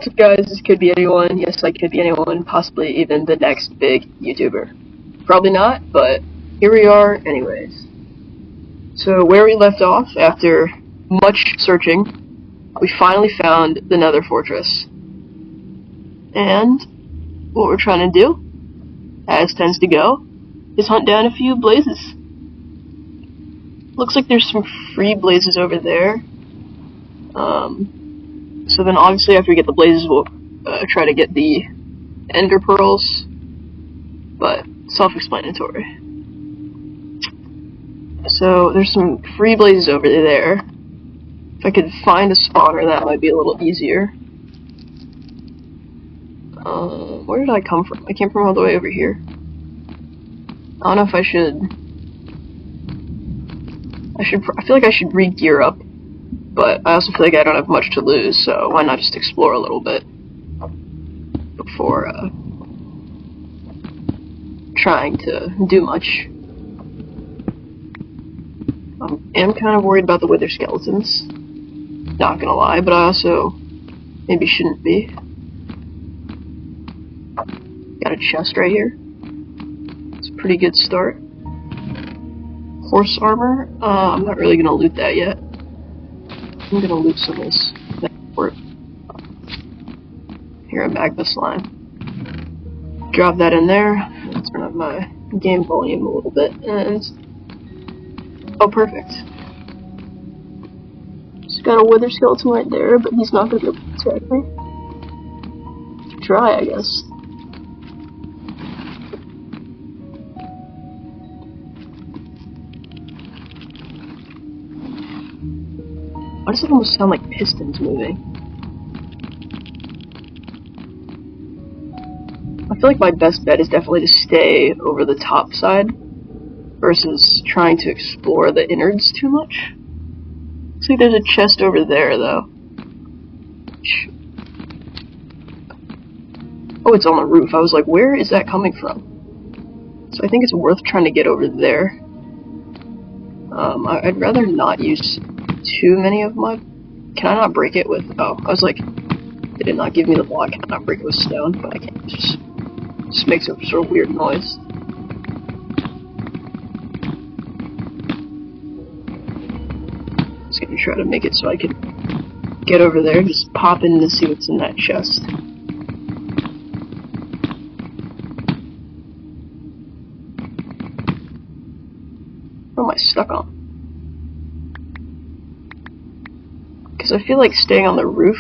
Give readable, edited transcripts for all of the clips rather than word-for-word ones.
What's up, guys? This could be anyone. Yes, I could be anyone, possibly even the next big YouTuber. Probably not, but here we are anyways. So where we left off, after much searching, we finally found the Nether Fortress. And what we're trying to do, as tends to go, is hunt down a few blazes. Looks like there's some free blazes over there. So then obviously after we get the blazes, we'll try to get the ender pearls, but self-explanatory. So there's some free blazes over there. If I could find a spawner, that might be a little easier. Where did I come from? I came from all the way over here. I don't know if I feel like I should re-gear up. But I also feel like I don't have much to lose, so why not just explore a little bit before trying to do much. I am kind of worried about the wither skeletons, not gonna lie, but I also maybe shouldn't be. Got a chest right here. It's a pretty good start. Horse armor, I'm not really gonna loot that yet. I'm gonna loot some of this network. Here, a magma slime. Drop that in there. Let's turn up my game volume a little bit, and oh, perfect. Just got a wither skeleton right there, but he's not gonna be able to attack me. Try, I guess. Why does it almost sound like pistons moving? I feel like my best bet is definitely to stay over the top side versus trying to explore the innards too much. Looks like there's a chest over there, though. Oh, it's on the roof. I was like, where is that coming from? So I think it's worth trying to get over there. I'd rather not use too many of my... Can I not break it with... Oh, I was like... Did it not give me the block? Can I not break it with stone? But I can't. Just makes a sort of weird noise. Just gonna try to make it so I can get over there and just pop in to see what's in that chest. What am I stuck on? Because I feel like staying on the roof,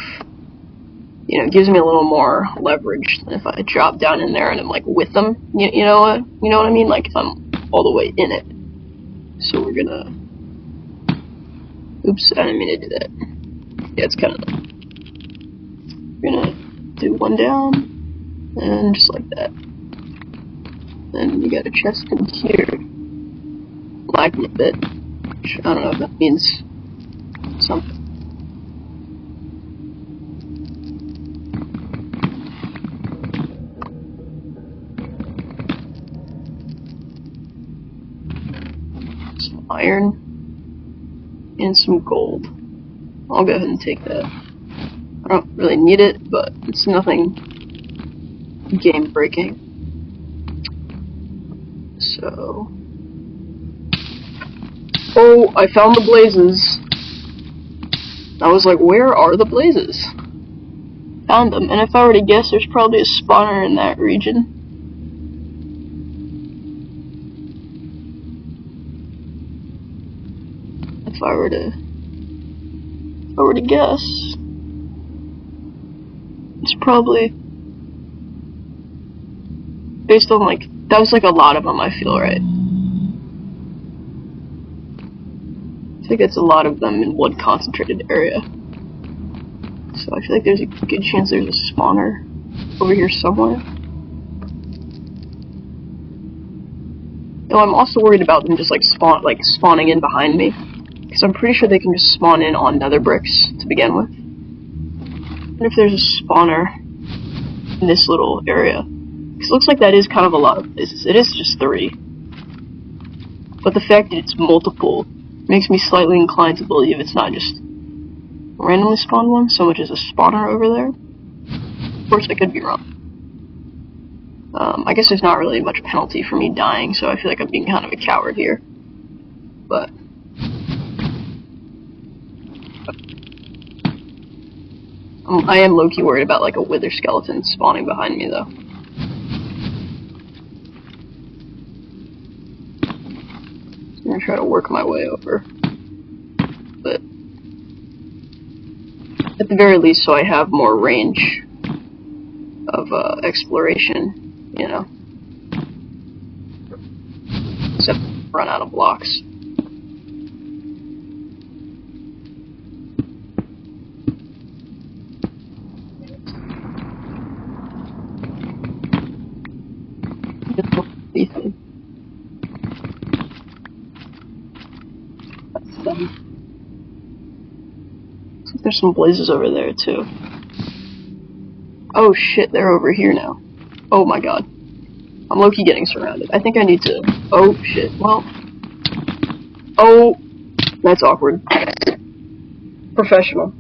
you know, gives me a little more leverage than if I drop down in there and I'm like with them. You know what I mean? Like if I'm all the way in it. So we're gonna. Oops, I didn't mean to do that. Yeah, it's kind of. We're gonna do one down and just like that. Then you got a chest in here. Lagging a bit. Which I don't know if that means something. Some iron and some gold. I'll go ahead and take that. I don't really need it, but it's nothing game breaking. So. Oh, I found the blazes. I was like, where are the blazes? Found them, and if I were to guess, there's probably a spawner in that region. If I were to guess, it's probably based on like that was like a lot of them. I feel right. I think it's a lot of them in one concentrated area. So I feel like there's a good chance there's a spawner over here somewhere. Though I'm also worried about them just like spawning in behind me. Because I'm pretty sure they can just spawn in on nether bricks to begin with. And if there's a spawner in this little area. Because it looks like that is kind of a lot of places. It is just 3. But the fact that it's multiple makes me slightly inclined to believe it's not just randomly spawned one, so much as a spawner over there. Of course, I could be wrong. I guess there's not really much penalty for me dying, so I feel like I'm being kind of a coward here. But I am low-key worried about like a wither skeleton spawning behind me, though. I'm gonna try to work my way over, but at the very least, so I have more range of exploration, you know. Except run out of blocks. Ethan. There's some blazes over there too. Oh shit, they're over here now. Oh my god. I'm low-key getting surrounded. I think I need to... Oh shit, well... Oh! That's awkward. Professional.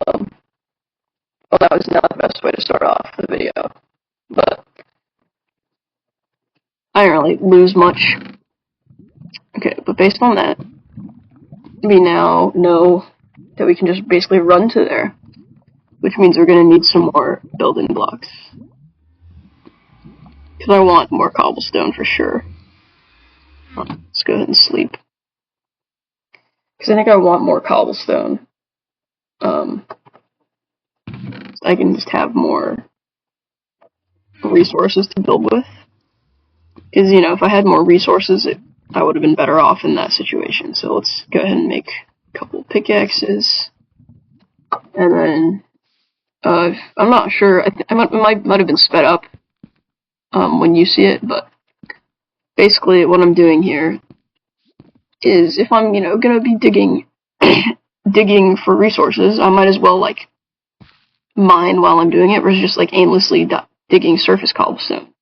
Well, that was not the best way to start off the video. But... I didn't really lose much. Okay, but based on that, we now know that we can just basically run to there. Which means we're gonna need some more building blocks. Because I want more cobblestone for sure. Let's go ahead and sleep. Because I think I want more cobblestone. I can just have more resources to build with. Because, you know, if I had more resources, I would have been better off in that situation. So let's go ahead and make a couple pickaxes. And then, I'm not sure, it might have been sped up when you see it, but basically what I'm doing here is if I'm, you know, gonna be digging digging for resources, I might as well, like, mine while I'm doing it, versus just, like, aimlessly digging surface cobblestone.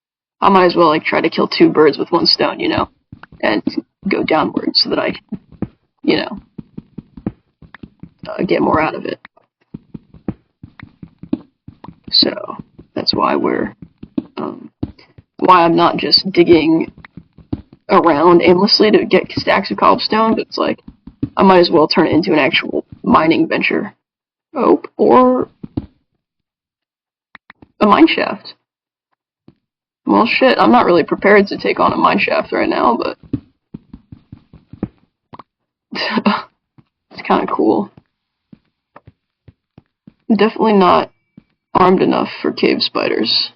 I might as well, like, try to kill two birds with one stone, you know, and go downward so that I can, you know, get more out of it. So, that's why why I'm not just digging around aimlessly to get stacks of cobblestone, but it's like, I might as well turn it into an actual mining venture. Oh, or a mine shaft. Well, shit, I'm not really prepared to take on a mine shaft right now, but it's kind of cool. Definitely not armed enough for cave spiders.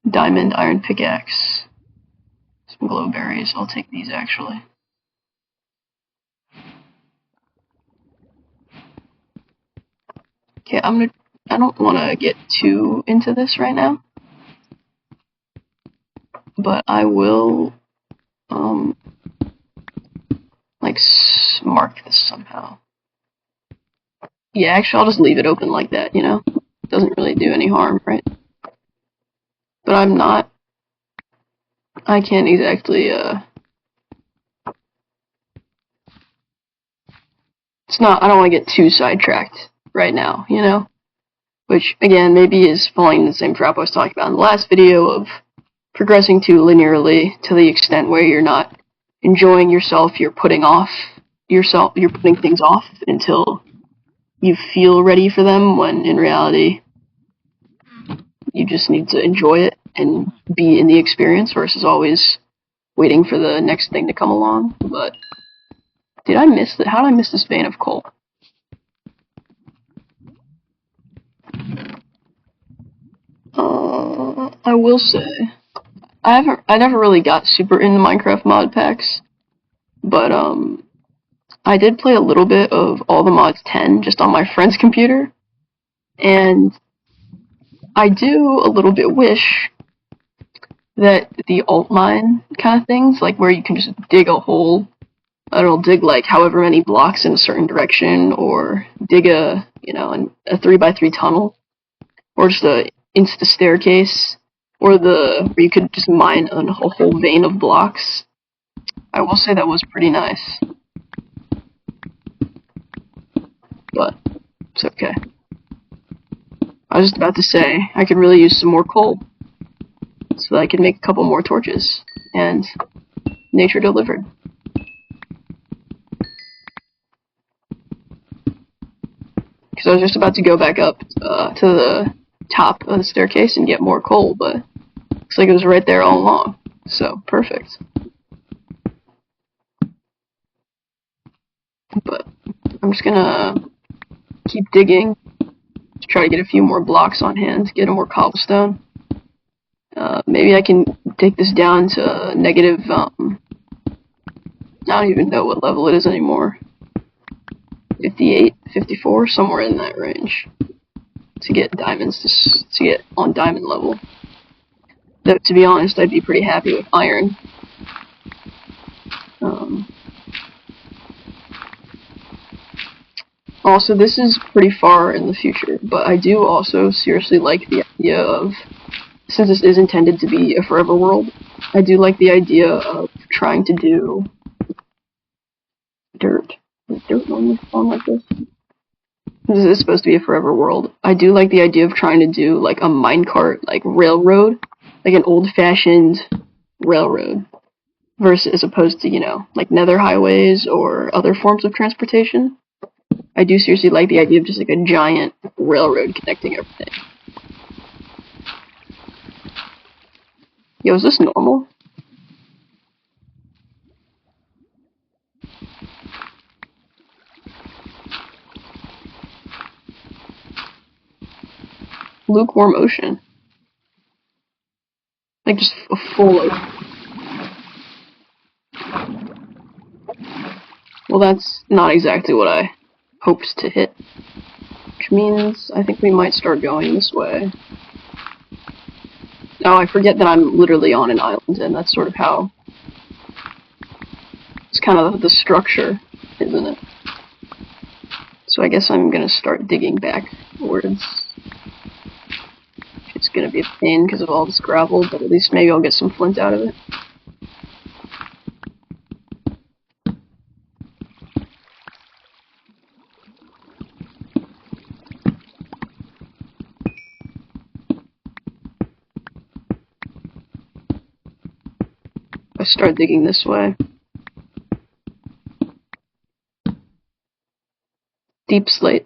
Diamond iron pickaxe. Some glowberries. I'll take these actually. Okay, I don't want to get too into this right now, but I will, like, mark this somehow. Yeah, actually, I'll just leave it open like that, you know? It doesn't really do any harm, right? But I can't exactly, I don't want to get too sidetracked right now, you know? Which, again, maybe is falling in the same trap I was talking about in the last video of progressing too linearly to the extent where you're not enjoying yourself, you're putting things off until you feel ready for them, when in reality, you just need to enjoy it and be in the experience versus always waiting for the next thing to come along. But, did I miss that? How did I miss this vein of coal? I will say, I never really got super into Minecraft mod packs, but, I did play a little bit of All the Mods 10 just on my friend's computer, and I do a little bit wish that the alt mine kind of things, like where you can just dig a hole, I don't know, dig like however many blocks in a certain direction, or dig a 3x3 tunnel, or just a insta staircase, or where you could just mine a whole vein of blocks. I will say that was pretty nice. But it's okay. I was just about to say, I could really use some more coal, so that I could make a couple more torches, and nature delivered. Because I was just about to go back up to the top of the staircase and get more coal, but looks like it was right there all along. So, perfect. But I'm just gonna keep digging to try to get a few more blocks on hand, get more cobblestone. Maybe I can take this down to negative, I don't even know what level it is anymore. 58, 54, somewhere in that range. To get diamonds, to get on diamond level. Though, to be honest, I'd be pretty happy with iron. Also, this is pretty far in the future, but I do also seriously like the idea of, since this is intended to be a forever world, I do like the idea of trying to do dirt. Is dirt normally spawn like this? This is supposed to be a forever world. I do like the idea of trying to do like a minecart, like railroad, like an old-fashioned railroad, versus as opposed to, you know, like nether highways or other forms of transportation. I do seriously like the idea of just like a giant railroad connecting everything. Yo, is this normal? Lukewarm ocean. Like just a full ocean. Well, that's not exactly what I hoped to hit. Which means I think we might start going this way. Oh, I forget that I'm literally on an island, and that's sort of how... It's kind of the structure, isn't it? So I guess I'm gonna start digging backwards. It's gonna be a pain because of all this gravel, but at least maybe I'll get some flint out of it. I start digging this way. Deep slate.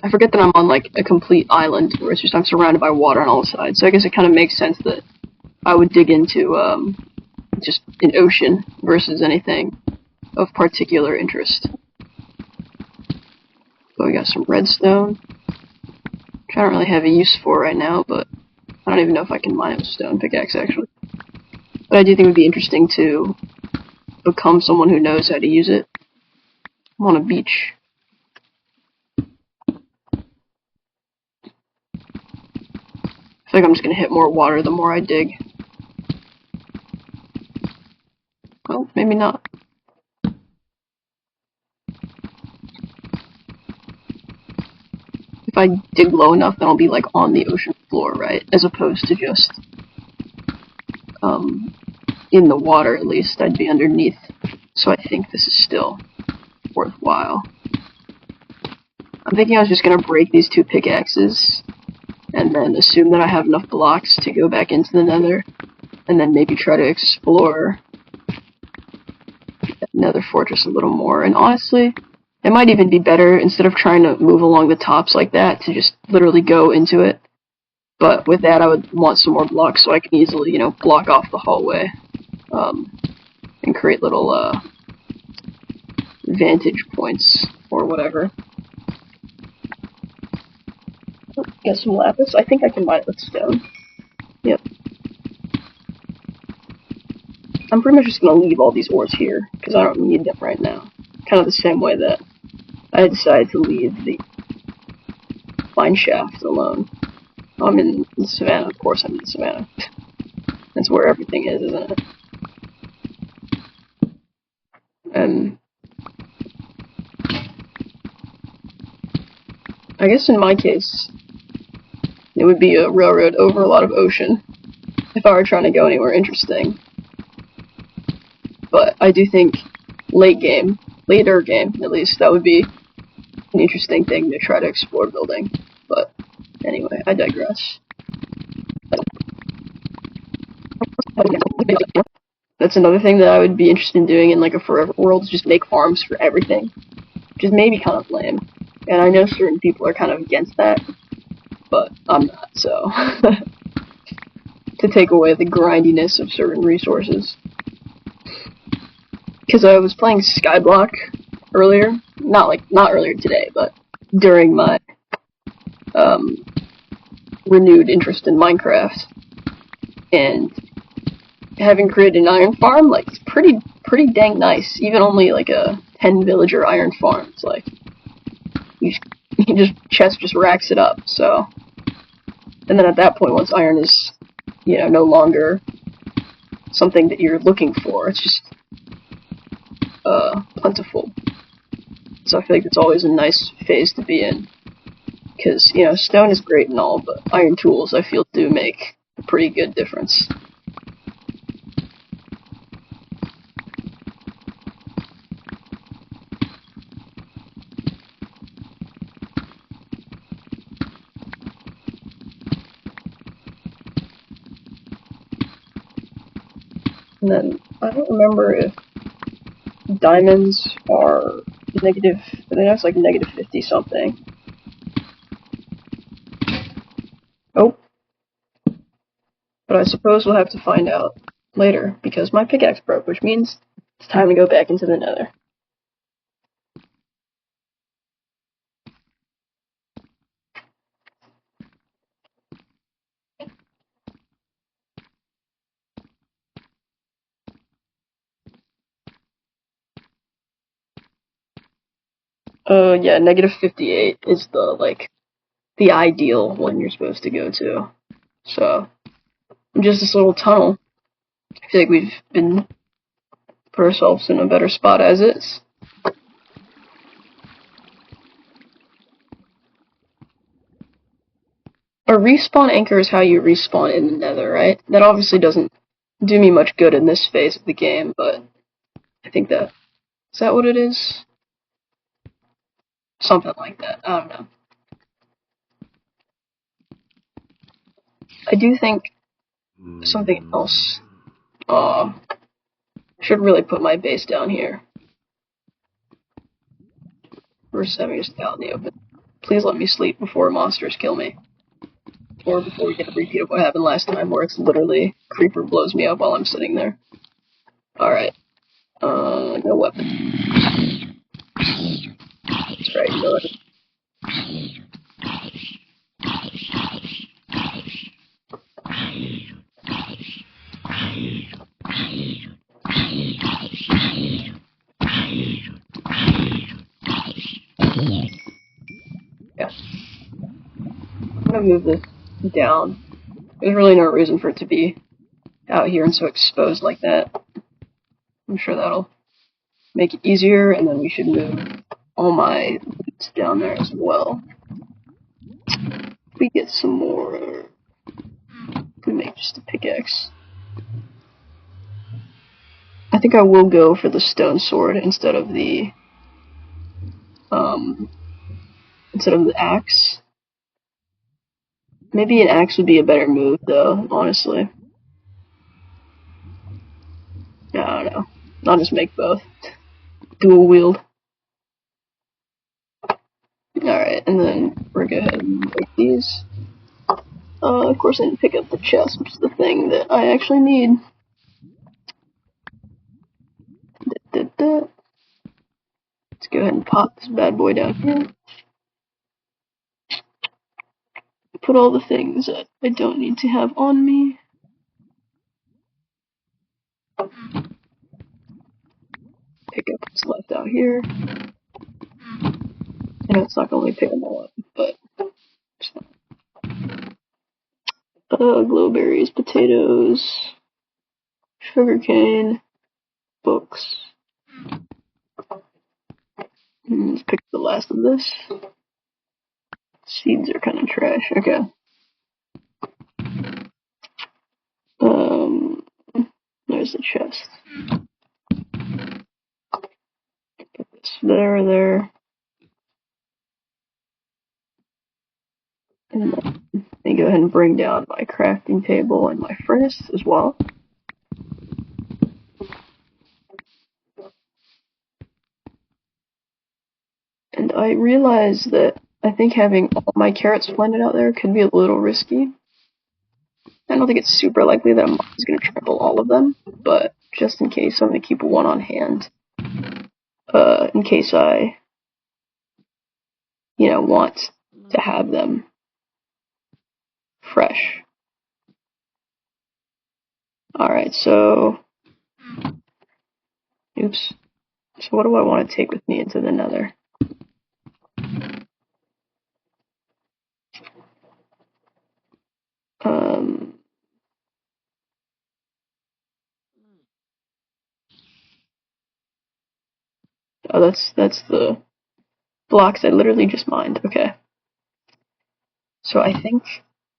I forget that I'm on like a complete island where it's just I'm surrounded by water on all sides, so I guess it kind of makes sense that I would dig into just an ocean versus anything of particular interest. So we got some redstone, which I don't really have a use for right now, but I don't even know if I can mine it with a stone pickaxe actually. But I do think it would be interesting to become someone who knows how to use it. I'm on a beach. I feel like I'm just gonna hit more water the more I dig. Well, maybe not. If I dig low enough, then I'll be like on the ocean floor, right? As opposed to just in the water, at least. I'd be underneath. So I think this is still worthwhile. I'm thinking I was just gonna break these two pickaxes and then assume that I have enough blocks to go back into the nether, and then maybe try to explore that nether fortress a little more. And honestly, it might even be better, instead of trying to move along the tops like that, to just literally go into it. But with that, I would want some more blocks so I can easily, you know, block off the hallway, and create little, vantage points, or whatever. Get some lapis. I think I can mine it with stone. Yep. I'm pretty much just gonna leave all these ores here, because I don't need them right now. Kind of the same way that I decided to leave the mine shaft alone. I'm in the savannah, of course I'm in the savannah. That's where everything is, isn't it? And I guess in my case, it would be a railroad over a lot of ocean, if I were trying to go anywhere interesting. But I do think late game, later game, at least, that would be an interesting thing to try to explore building. But anyway, I digress. That's another thing that I would be interested in doing in like a forever world, is just make farms for everything. Which is maybe kind of lame. And I know certain people are kind of against that, but I'm not, so. To take away the grindiness of certain resources. Because I was playing Skyblock earlier, not earlier today, but during my renewed interest in Minecraft, and having created an iron farm, like, it's pretty dang nice. Even only like a 10 villager iron farm, it's like chest just racks it up. So, and then at that point, once iron is, you know, no longer something that you're looking for, it's just plentiful. So I feel like it's always a nice phase to be in, because, you know, stone is great and all, but iron tools, I feel, do make a pretty good difference. And then, I don't remember if diamonds are negative, I think that's like negative 50 something. Oh. But I suppose we'll have to find out later, because my pickaxe broke, which means it's time to go back into the nether. Yeah, negative 58 is the ideal one you're supposed to go to. So, just this little tunnel. I feel like we've been put ourselves in a better spot as is. A respawn anchor is how you respawn in the nether, right? That obviously doesn't do me much good in this phase of the game, but I think is that what it is? Something like that. I don't know. I do think something else. Should really put my base down here. We're just having us out in the open. Please let me sleep before monsters kill me. Or before we get a repeat of what happened last time, where it's literally creeper blows me up while I'm sitting there. Alright. No weapon. That's right, no weapon. Yeah. I'm gonna move this down. There's really no reason for it to be out here and so exposed like that. I'm sure that'll make it easier, and then we should move all my loot down there as well. If we get some more, if we make just a pickaxe. I think I will go for the stone sword instead of the axe. Maybe an axe would be a better move, though, honestly. I don't know. I'll just make both. Dual wield. Alright, and then we're gonna go ahead and make these. Of course I didn't pick up the chest, which is the thing that I actually need. Let's go ahead and pop this bad boy down here. Put all the things that I don't need to have on me. Pick up what's left out here. I know it's not gonna pick them all up, but glowberries, potatoes, sugarcane, books. Let's pick the last of this. Seeds are kind of trash. Okay. There's the chest. Put this there. And then let me go ahead and bring down my crafting table and my furnace as well. And I realize that I think having all my carrots planted out there could be a little risky. I don't think it's super likely that a mob is going to trample all of them, but just in case, I'm going to keep one on hand. In case I, want to have them fresh. Alright, so... Oops. So what do I want to take with me into the nether? Oh, that's the blocks I literally just mined. Okay. So I think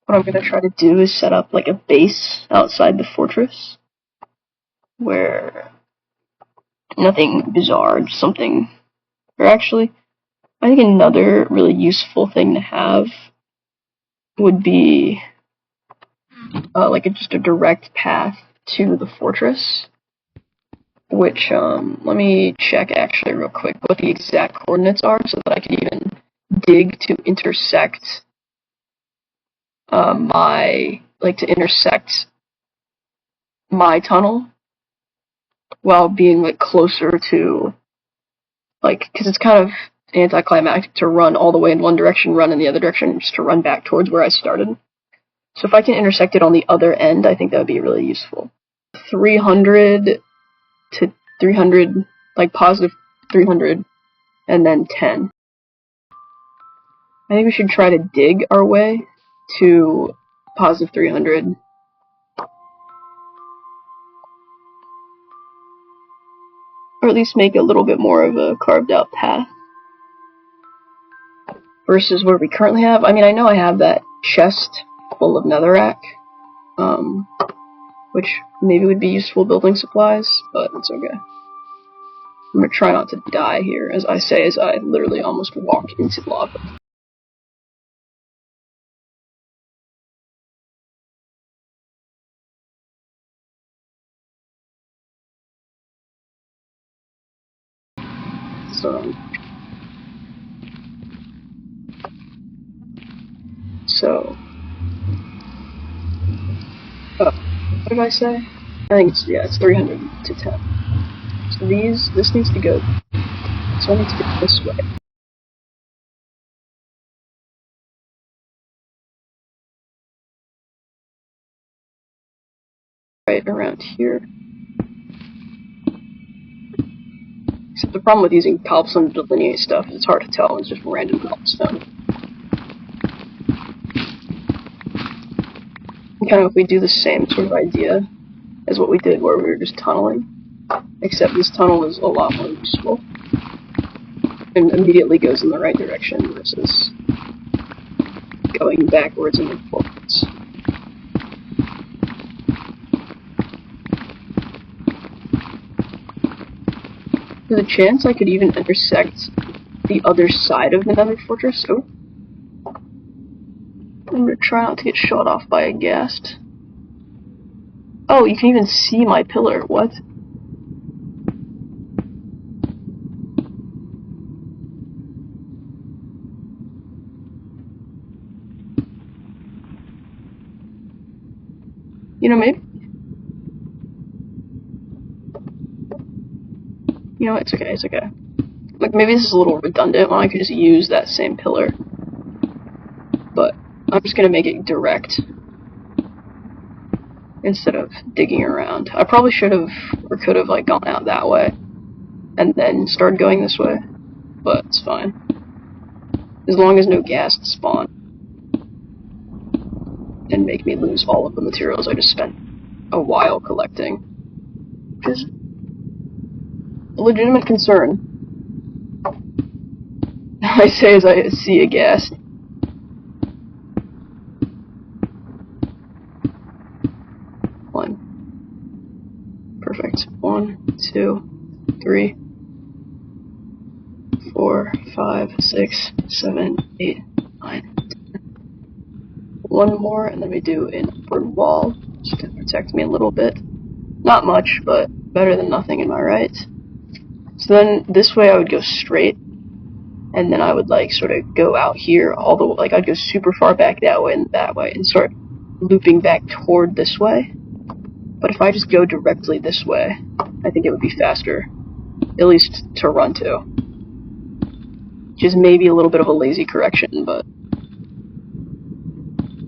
what I'm going to try to do is set up like a base outside the fortress where nothing bizarre, just something, or actually, I think another really useful thing to have would be just a direct path to the fortress, which, let me check actually real quick what the exact coordinates are so that I can even dig to intersect my tunnel while being closer to, because it's kind of anticlimactic to run all the way in one direction, run in the other direction, just to run back towards where I started. So if I can intersect it on the other end, I think that would be really useful. 300 to 300, positive 300, and then 10. I think we should try to dig our way to positive 300. Or at least make a little bit more of a carved out path. Versus where we currently have. I mean, I know I have that chest full of netherrack, which maybe would be useful building supplies, but it's okay. I'm gonna try not to die here, as I literally almost walk into lava. So, what did I say? I think it's 300 to 10. So this needs to go, so I need to go this way. Right around here. Except the problem with using cobblestone to delineate stuff is it's hard to tell, it's just random cobblestone. And kind of if we do the same sort of idea as what we did where we were just tunneling, except this tunnel is a lot more useful and immediately goes in the right direction versus going backwards and forwards. There's a chance I could even intersect the other side of the nether fortress. Oh. I'm gonna try not to get shot off by a ghast. Oh, you can even see my pillar. What? Maybe. It's okay, it's okay. Maybe this is a little redundant when I could just use that same pillar. But I'm just gonna make it direct instead of digging around. I probably should have, or could have, gone out that way and then started going this way, but it's fine. As long as no ghasts spawn and make me lose all of the materials I just spent a while collecting. Which is a legitimate concern. I say as I see a ghast. Perfect. 1, 2, 3. 4, 5, 6, 7, 8, 9. One more, and then we do an upward wall just to protect me a little bit. Not much, but better than nothing, am I right? So then this way I would go straight, and then I would like sort of go out here all the like I'd go super far back that way, and start looping back toward this way. But if I just go directly this way, I think it would be faster, at least to run to. Which is maybe a little bit of a lazy correction, but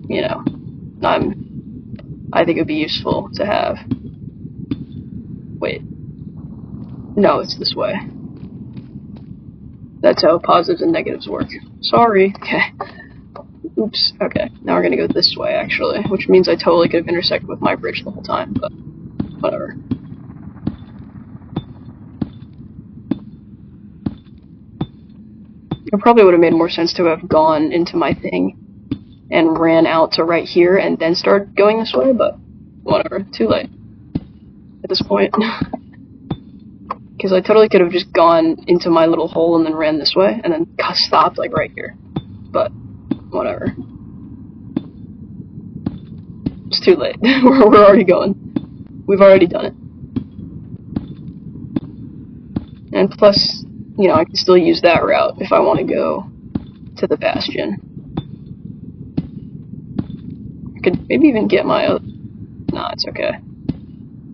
you know, I think it would be useful to have. Wait. No, it's this way. That's how positives and negatives work. Sorry. Okay. Oops. Okay. Now we're gonna go this way, actually, which means I totally could have intersected with my bridge the whole time, but whatever. It probably would have made more sense to have gone into my thing and ran out to right here and then start going this way, but whatever. Too late at this point. Because I totally could have just gone into my little hole and then ran this way and then stopped like right here. But whatever. It's too late. We're already going. We've already done it. And plus, you know, I can still use that route if I want to go to the bastion. I could maybe even get my other... Nah, it's okay.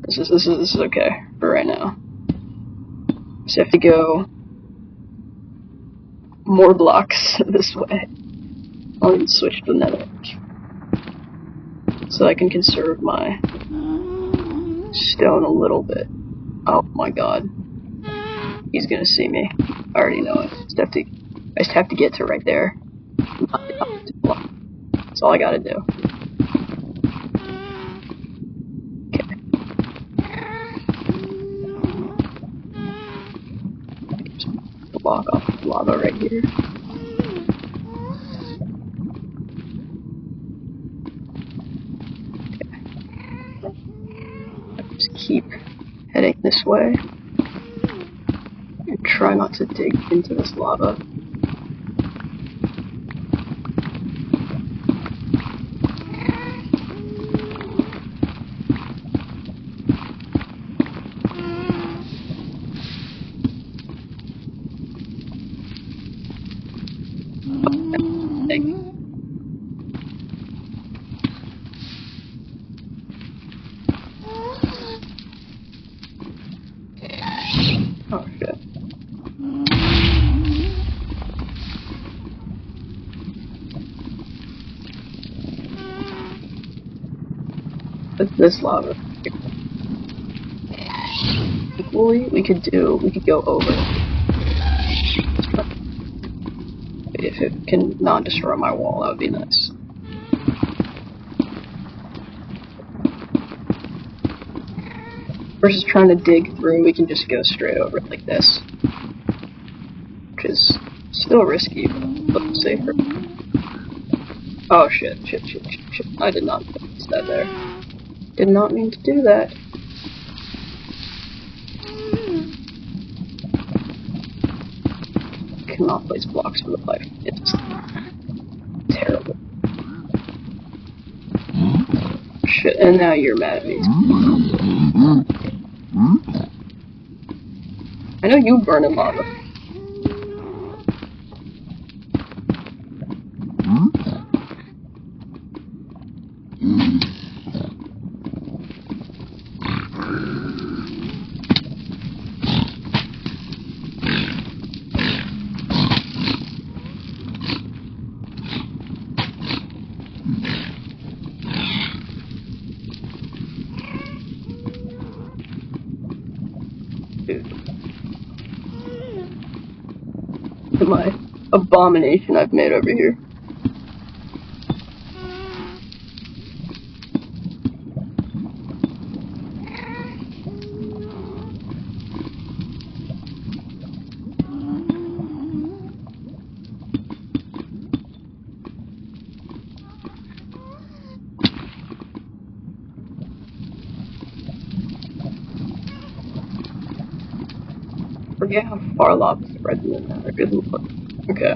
This is okay for right now. Just have to go more blocks this way. I'll even switch to the nether so I can conserve my stone a little bit. Oh my god. He's gonna see me. I already know it. I just have to get to right there. That's all I gotta do. Okay. Block off the lava right here. Okay. Just keep heading this way. And try not to dig into this lava. Oh shit. With this lava. Equally, we could go over. If it can not destroy my wall, that would be nice. Versus trying to dig through, we can just go straight over it like this. Which is still risky, but safer. Oh shit. I did not place that there. Did not mean to do that. Cannot place blocks for the life. It's terrible. Shit, and now you're mad at me. I know you burn in lava. My abomination I've made over here. forget how far lava spreads in the nether. Good lord. Okay.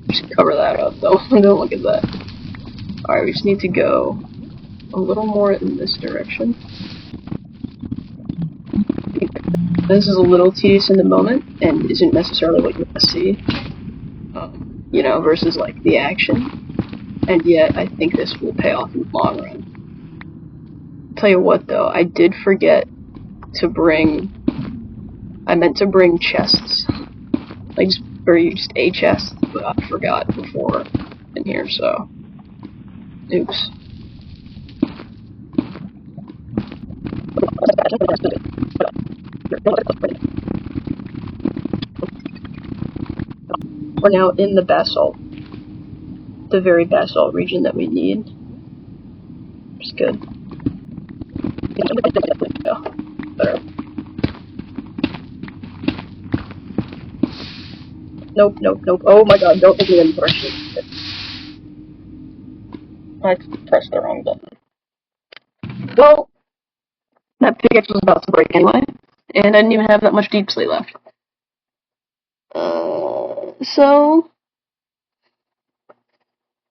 Just cover that up, though. Don't look at that. Alright, we just need to go a little more in this direction. This is a little tedious in the moment, and isn't necessarily what you want to see. You know, versus, like, the action. And yet, I think this will pay off in the long run. Tell you what, though, I did forget to bring... I meant to bring chests. Like, just a chest, but I forgot before in here, so... Oops. We're now in the basalt. The very basalt region that we need. Which is good. Yeah, better. Nope, nope, nope. Oh my god, don't make me unbrush it. I pressed the wrong button. Well, that pickaxe was about to break anyway, and I didn't even have that much deep slate left. So...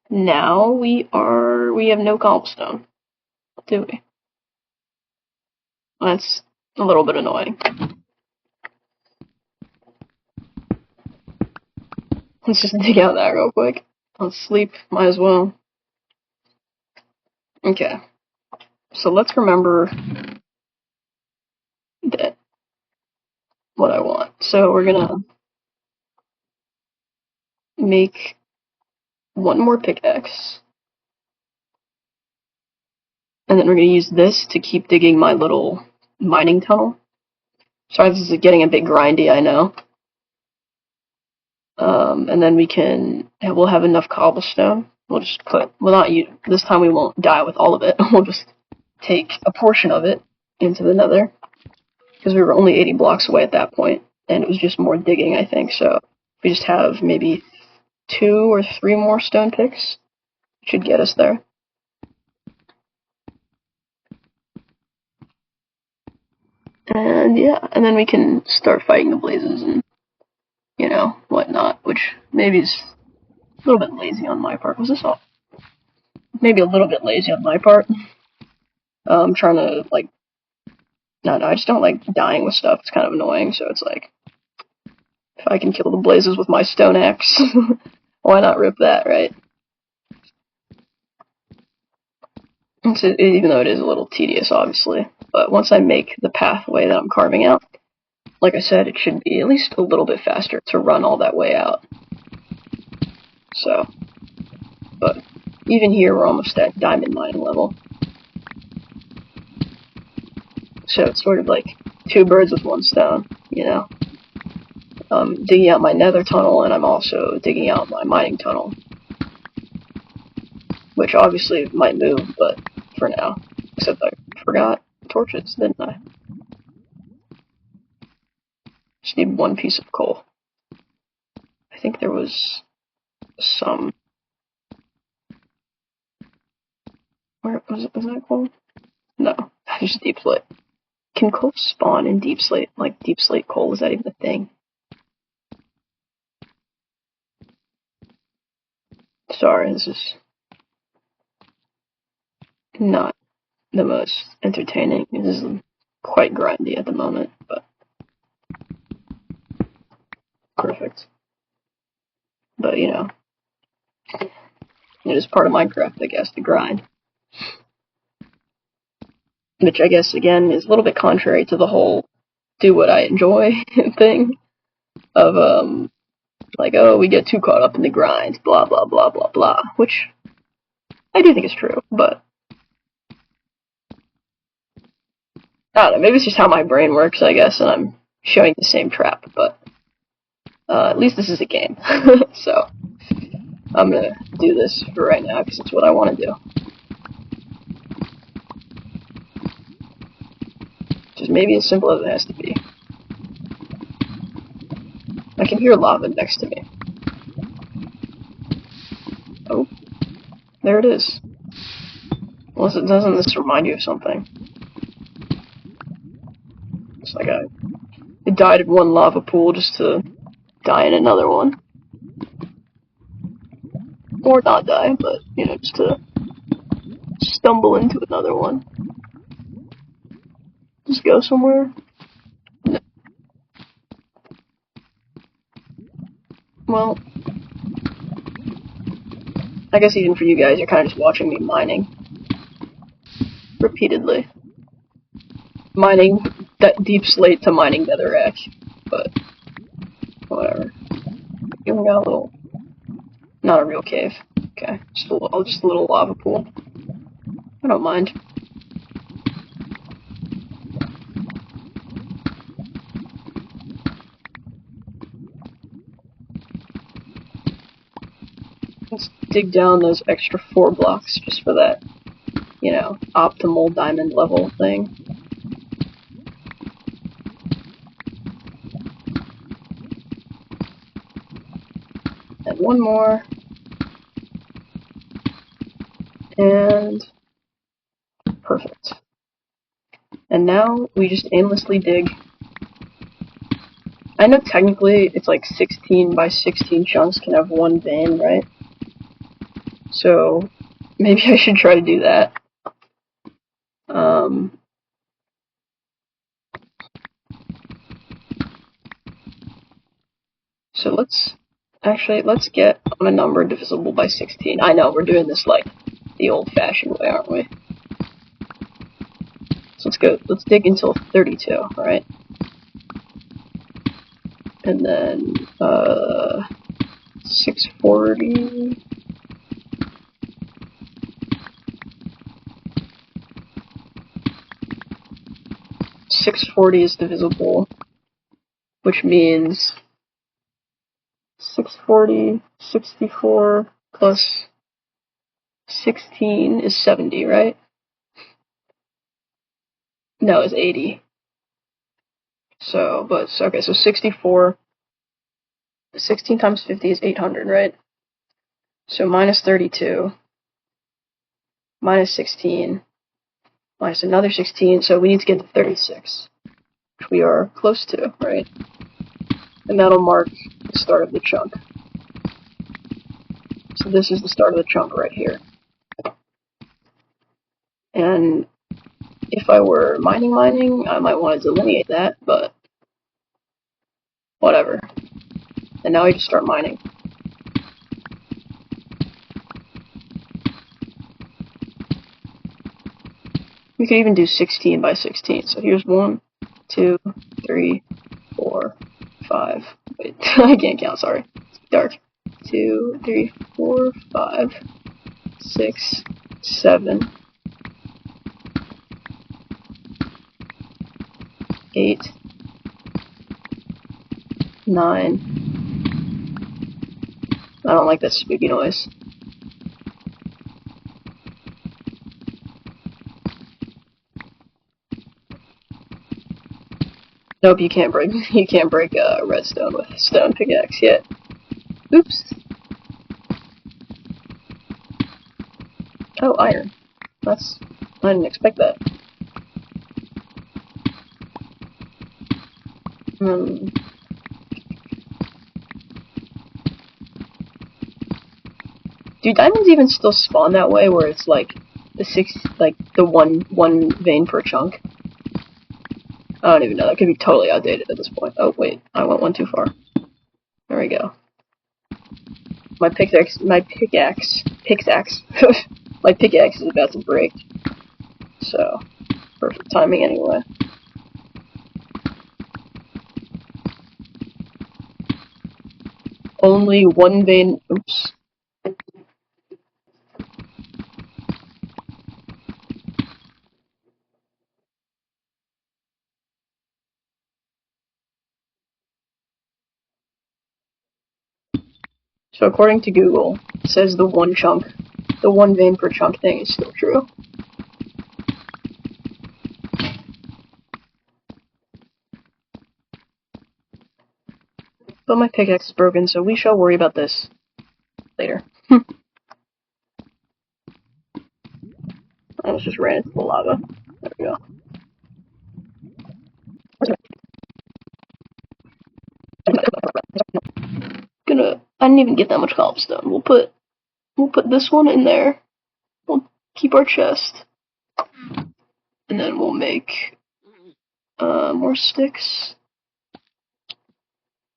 Now we have no cobblestone, do we? That's a little bit annoying. Let's just dig out that real quick. Let's sleep, might as well. Okay. So let's remember that what I want. So we're gonna make one more pickaxe. And then we're gonna use this to keep digging my little mining tunnel. Sorry, this is getting a bit grindy, I know. And then we'll have enough cobblestone. We'll just this time we won't die with all of it. We'll just take a portion of it into the nether. Because we were only 80 blocks away at that point, and it was just more digging, I think, so we just have maybe 2 or 3 more stone picks. Should get us there. And yeah, and then we can start fighting the blazes and, you know, whatnot, which maybe is a little bit lazy on my part. Was this all? Maybe a little bit lazy on my part. I'm trying to, like, no, I just don't like dying with stuff. It's kind of annoying, so it's like, if I can kill the blazes with my stone axe, why not rip that, right? Even though it is a little tedious, obviously. But once I make the pathway that I'm carving out, like I said, it should be at least a little bit faster to run all that way out. So, but even here, we're almost at diamond mining level. So it's sort of like 2 birds with 1 stone, you know? I'm digging out my nether tunnel, and I'm also digging out my mining tunnel. Which obviously might move, but for now. Except I forgot torches, didn't I? Just need 1 piece of coal. I think there was some... Where was that coal? No, just deep slate. Can coal spawn in deep slate? Like, deep slate coal, is that even a thing? Sorry, this is not the most entertaining. This is quite grindy at the moment, but perfect. But, you know, it is part of Minecraft, I guess, to grind. Which I guess, again, is a little bit contrary to the whole do what I enjoy thing of, like, oh, we get too caught up in the grind, blah, blah, blah, blah, blah, which I do think is true, but I don't know, maybe it's just how my brain works, I guess, and I'm showing the same trap, but at least this is a game, so I'm gonna do this for right now, because it's what I want to do. Just maybe as simple as it has to be. I can hear lava next to me. Oh. There it is. Unless it doesn't this remind you of something. It's like it died in one lava pool just to die in another one. Or not die, but, you know, just to stumble into another one. Just go somewhere. No. Well, I guess even for you guys, you're kind of just watching me mining. Repeatedly. Mining that deep slate to mining netherrack. But, whatever. Even got a little... Not a real cave. Okay, just a little lava pool. I don't mind. Let's dig down those extra 4 blocks just for that, you know, optimal diamond level thing. And one more. And perfect. And now we just aimlessly dig. I know technically it's like 16 by 16 chunks can have 1 vein, right? So maybe I should try to do that. So let's get on a number divisible by 16. I know, we're doing this like the old-fashioned way, aren't we? So let's dig until 32, right? And then, 640... is divisible, which means 640, 64 plus 16 is 70, right? No, it's 80. So, okay, so 64, 16 times 50 is 800, right? So minus 32, minus 16, minus another 16, so we need to get to 36, which we are close to, right? And that'll mark the start of the chunk. So this is the start of the chunk right here. And if I were mining, I might want to delineate that, but whatever. And now I just start mining. We could even do 16 by 16. So here's 1, 2, 3, 4, 5. Wait, I can't count, sorry. It's dark. 2, 3, 4, 5, 6, 7, 8, 9. I don't like that spooky noise. Nope, you can't break redstone with a stone pickaxe yet. Oops. Oh, iron. I didn't expect that. Do diamonds even still spawn that way, where it's like the one vein per chunk? I don't even know. That could be totally outdated at this point. Oh wait, I went one too far. There we go. My pickaxe my pickaxe is about to break. So, perfect timing anyway. Only one vein. Oops. So according to Google, it says the one vein per chunk thing is still true. But my pickaxe is broken, so we shall worry about this later. I almost just ran into the lava. There we go. I didn't even get that much cobblestone. We'll put this one in there. We'll keep our chest. And then we'll make more sticks.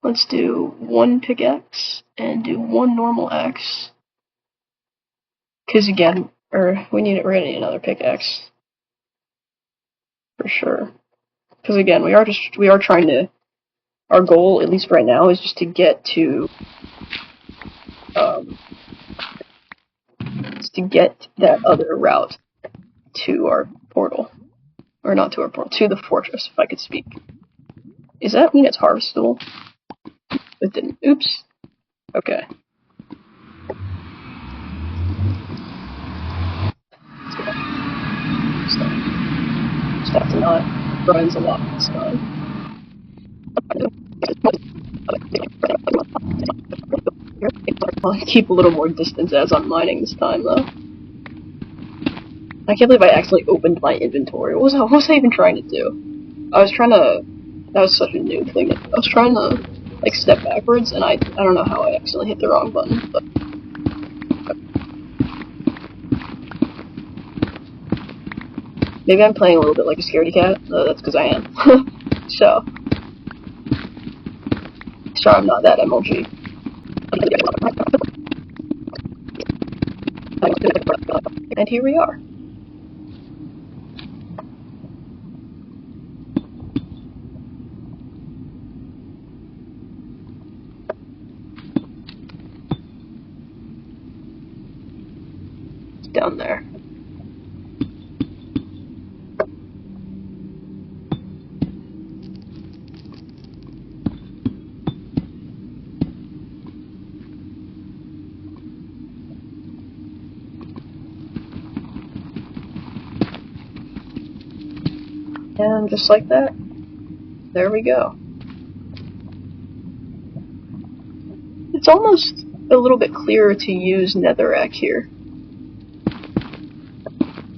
Let's do 1 pickaxe and do 1 normal axe. Cause again, we're gonna need another pickaxe. For sure. Cause again, we are trying to, our goal, at least right now, is just to get to that other route to our portal. Or not to our portal, to the fortress, if I could speak. Does that mean it's harvestable? It didn't. Oops. Okay. Stuff to not runs a lot this time. I'll keep a little more distance as I'm mining this time, though. I can't believe I actually opened my inventory. What was I even trying to do? That was such a new thing. I was trying to, like, step backwards, and I don't know how I accidentally hit the wrong button, but... Maybe I'm playing a little bit like a scaredy cat. That's because I am. So... Sorry, I'm not that MLG. And here we are. It's down there. And just like that, there we go. It's almost a little bit clearer to use netherrack here.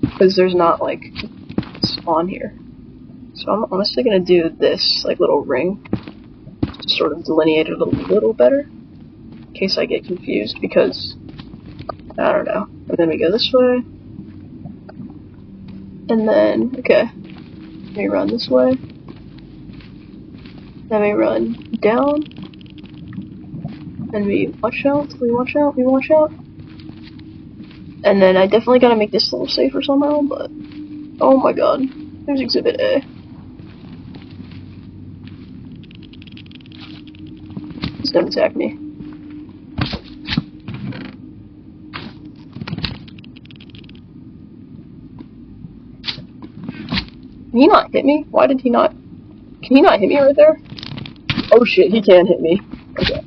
Because there's not, like, spawn here. So I'm honestly gonna do this, like, little ring. To sort of delineate it a little better. In case I get confused, because... I don't know. And then we go this way. And then, okay. We run this way. Then we run down. And we watch out, we watch out, we watch out. And then I definitely gotta make this a little safer somehow, but... Oh my god. There's Exhibit A. Please don't attack me. Can he not hit me? Why did he not... Can he not hit me right there? Oh shit, he can hit me. Okay.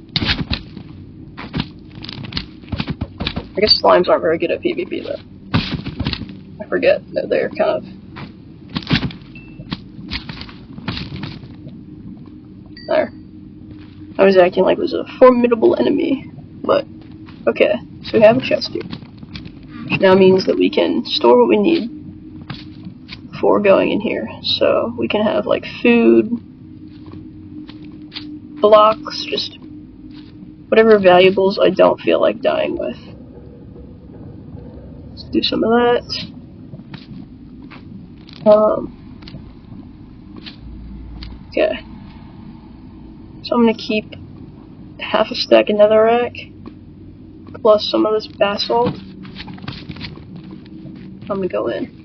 I guess slimes aren't very good at PvP though. I forget that they're kind of... There. I was acting like it was a formidable enemy, but... Okay, so we have a chest here. Which now means that we can store what we need before going in here. So we can have like food, blocks, just whatever valuables I don't feel like dying with. Let's do some of that. Okay. So I'm gonna keep half a stack of netherrack plus some of this basalt. I'm gonna go in.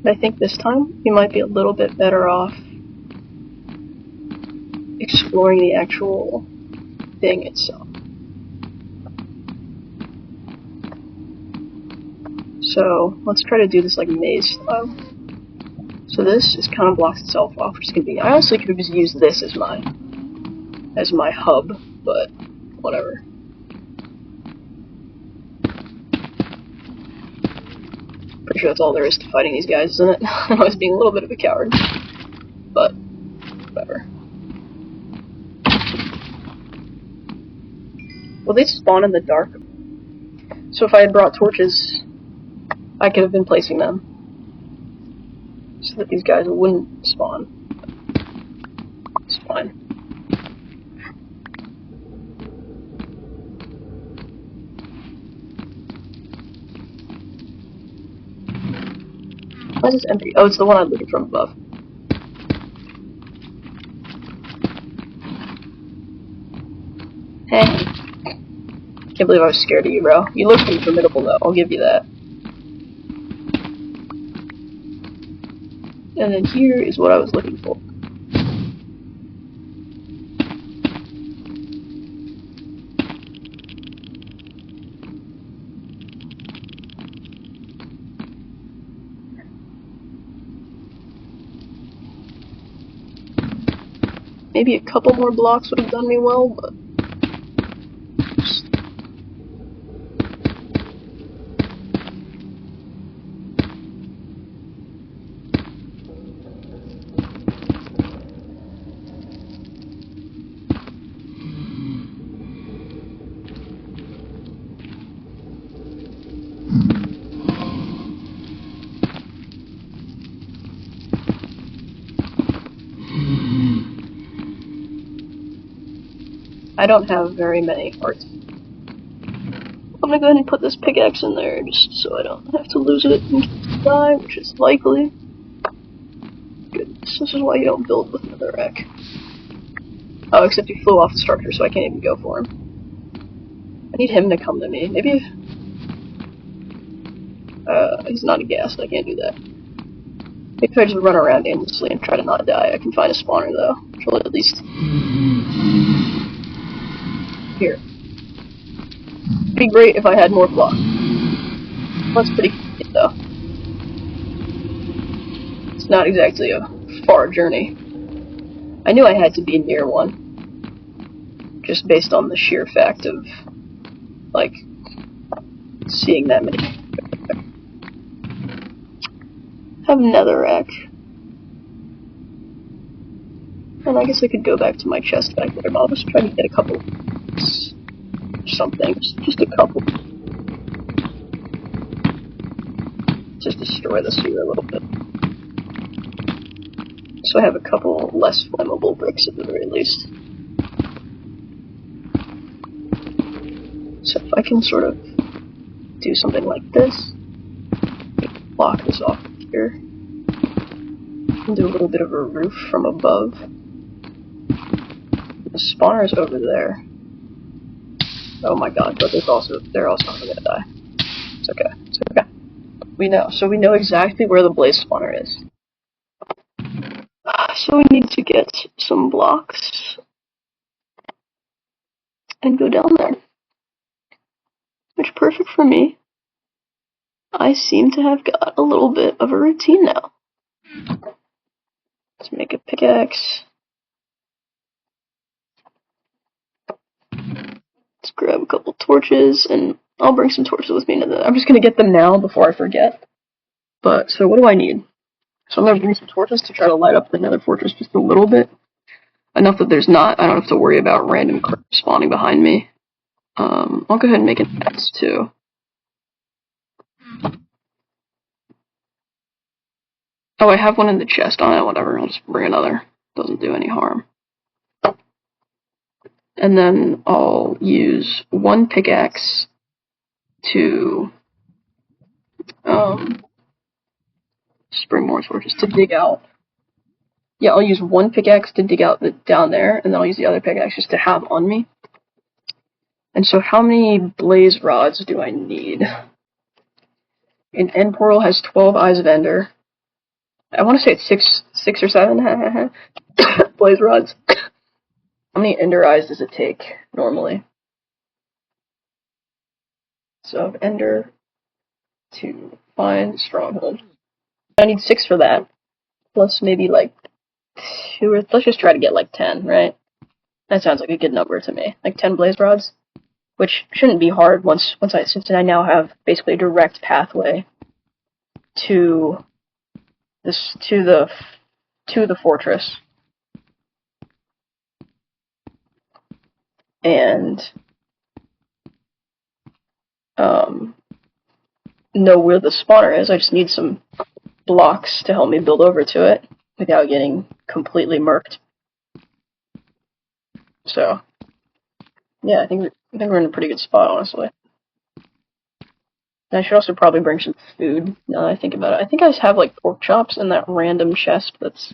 I think this time we might be a little bit better off exploring the actual thing itself. So let's try to do this like maze style. So this just kind of blocks itself off, which is convenient. I honestly could have just used this as my hub, but whatever. Pretty sure that's all there is to fighting these guys, isn't it? I was being a little bit of a coward, but whatever. Well, they spawn in the dark. So if I had brought torches, I could have been placing them so that these guys wouldn't spawn. It's fine. Why is this empty? Oh, it's the one I'm looking from above. Hey. Can't believe I was scared of you, bro. You look pretty formidable, though. I'll give you that. And then here is what I was looking for. Maybe a couple more blocks would have done me well, but... I don't have very many hearts. I'm gonna go ahead and put this pickaxe in there just so I don't have to lose it and die, which is likely. Good. This is why you don't build with netherrack. Oh, except he flew off the structure, so I can't even go for him. I need him to come to me. Maybe... he's not a ghast, I can't do that. Maybe if I just run around aimlessly and try to not die, I can find a spawner though. Which will at least... Here. It'd be great if I had more blocks. That's pretty good though. It's not exactly a far journey. I knew I had to be near one. Just based on the sheer fact of, like, seeing that many. Have netherrack. And I guess I could go back to my chest back there, but I'll just try to get a couple something. Just a couple. Just destroy this here a little bit. So I have a couple less flammable bricks at the very least. So if I can sort of do something like this, block this off here, and do a little bit of a roof from above. The spawner is over there. Oh my god, but they're also gonna die. It's okay. It's okay. We know. So we know exactly where the blaze spawner is. So we need to get some blocks and go down there. Which, perfect for me. I seem to have got a little bit of a routine now. Let's make a pickaxe. Let's grab a couple torches, and I'll bring some torches with me. I'm just going to get them now before I forget. But, so what do I need? So I'm going to bring some torches to try to light up the nether fortress just a little bit. Enough that I don't have to worry about random creeps spawning behind me. I'll go ahead and make an axe too. Oh, I have one in the chest. Oh, whatever. I'll just bring another. Doesn't do any harm. And then I'll use one pickaxe to just bring more torches to dig out. Yeah, I'll use one pickaxe to dig out down there, and then I'll use the other pickaxe just to have on me. And so how many blaze rods do I need? An end portal has 12 eyes of ender. I want to say it's six or 7 blaze rods. How many ender eyes does it take normally? So ender to find stronghold. I need 6 for that. Plus maybe like 2 or let's just try to get like 10, right? That sounds like a good number to me. Like 10 blaze rods, which shouldn't be hard since I now have basically a direct pathway to the fortress. And know where the spawner is. I just need some blocks to help me build over to it without getting completely murked. So, yeah, I think we're in a pretty good spot, honestly. And I should also probably bring some food, now that I think about it. I think I just have, like, pork chops in that random chest that's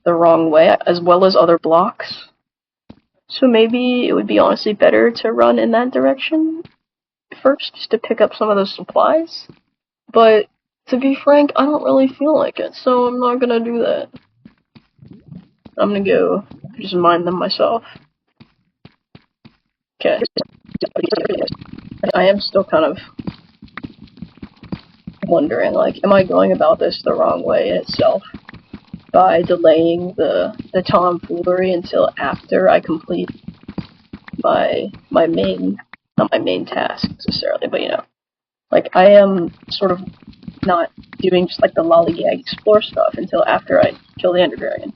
the wrong way, as well as other blocks. So maybe it would be honestly better to run in that direction first, just to pick up some of those supplies. But, to be frank, I don't really feel like it, so I'm not gonna do that. I'm gonna go just mine them myself. Okay. I am still kind of wondering, like, am I going about this the wrong way in itself? By delaying the tomfoolery until after I complete my main, not my main task necessarily, but you know, like I am sort of not doing just like the lollygag explore stuff until after I kill the Ender Dragon,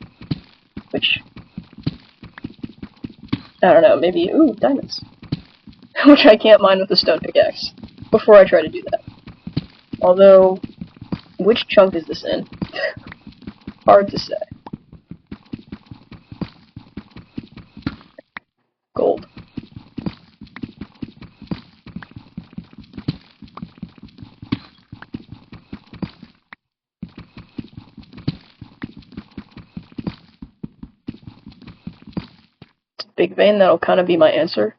which I don't know, maybe diamonds, which I can't mine with the stone pickaxe before I try to do that. Although, which chunk is this in? Hard to say. Gold. It's a big vein, that'll kind of be my answer.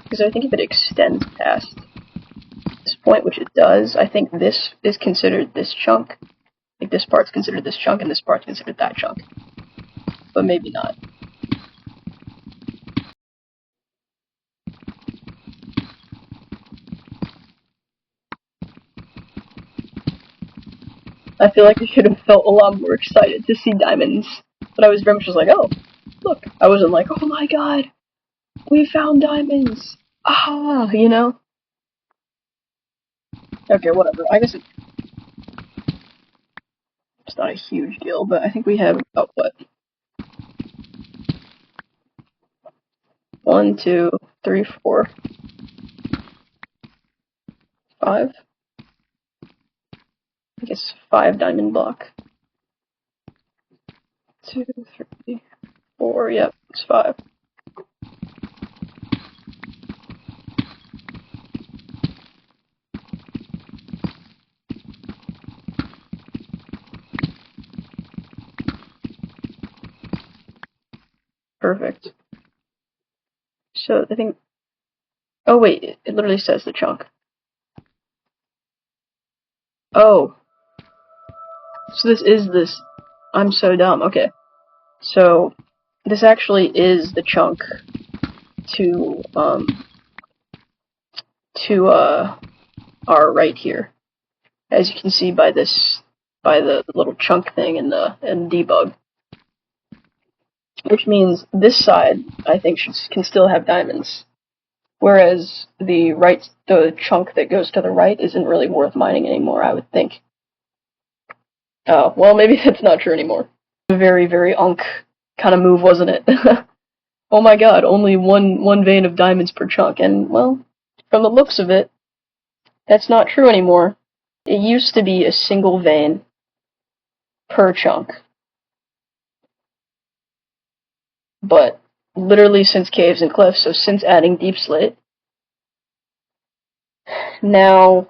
Because I think if it extends past this point, which it does, I think this is considered this chunk. Like this part's considered this chunk, and this part's considered that chunk. But maybe not. I feel like I should have felt a lot more excited to see diamonds. But I was very much just like, oh, look. I wasn't like, oh my god, we found diamonds. Ah, you know? Okay, whatever. I guess it's not a huge deal, but I think we have about what? 1, 2, 3, 4, 5. I guess 5 diamond block. 2, 3, 4. Yep, it's 5. Perfect. So I think. Oh wait, it literally says the chunk. Oh. So this is this. I'm so dumb. Okay. So this actually is the chunk to our right here. As you can see by this, by the little chunk thing in the debug. Which means this side, I think, can still have diamonds. Whereas the chunk that goes to the right isn't really worth mining anymore, I would think. Oh, well, maybe that's not true anymore. A very, very unk kind of move, wasn't it? Oh my god, only one vein of diamonds per chunk, and, well, from the looks of it, that's not true anymore. It used to be a single vein per chunk. But, literally since Caves and Cliffs, so since adding Deep Slate, now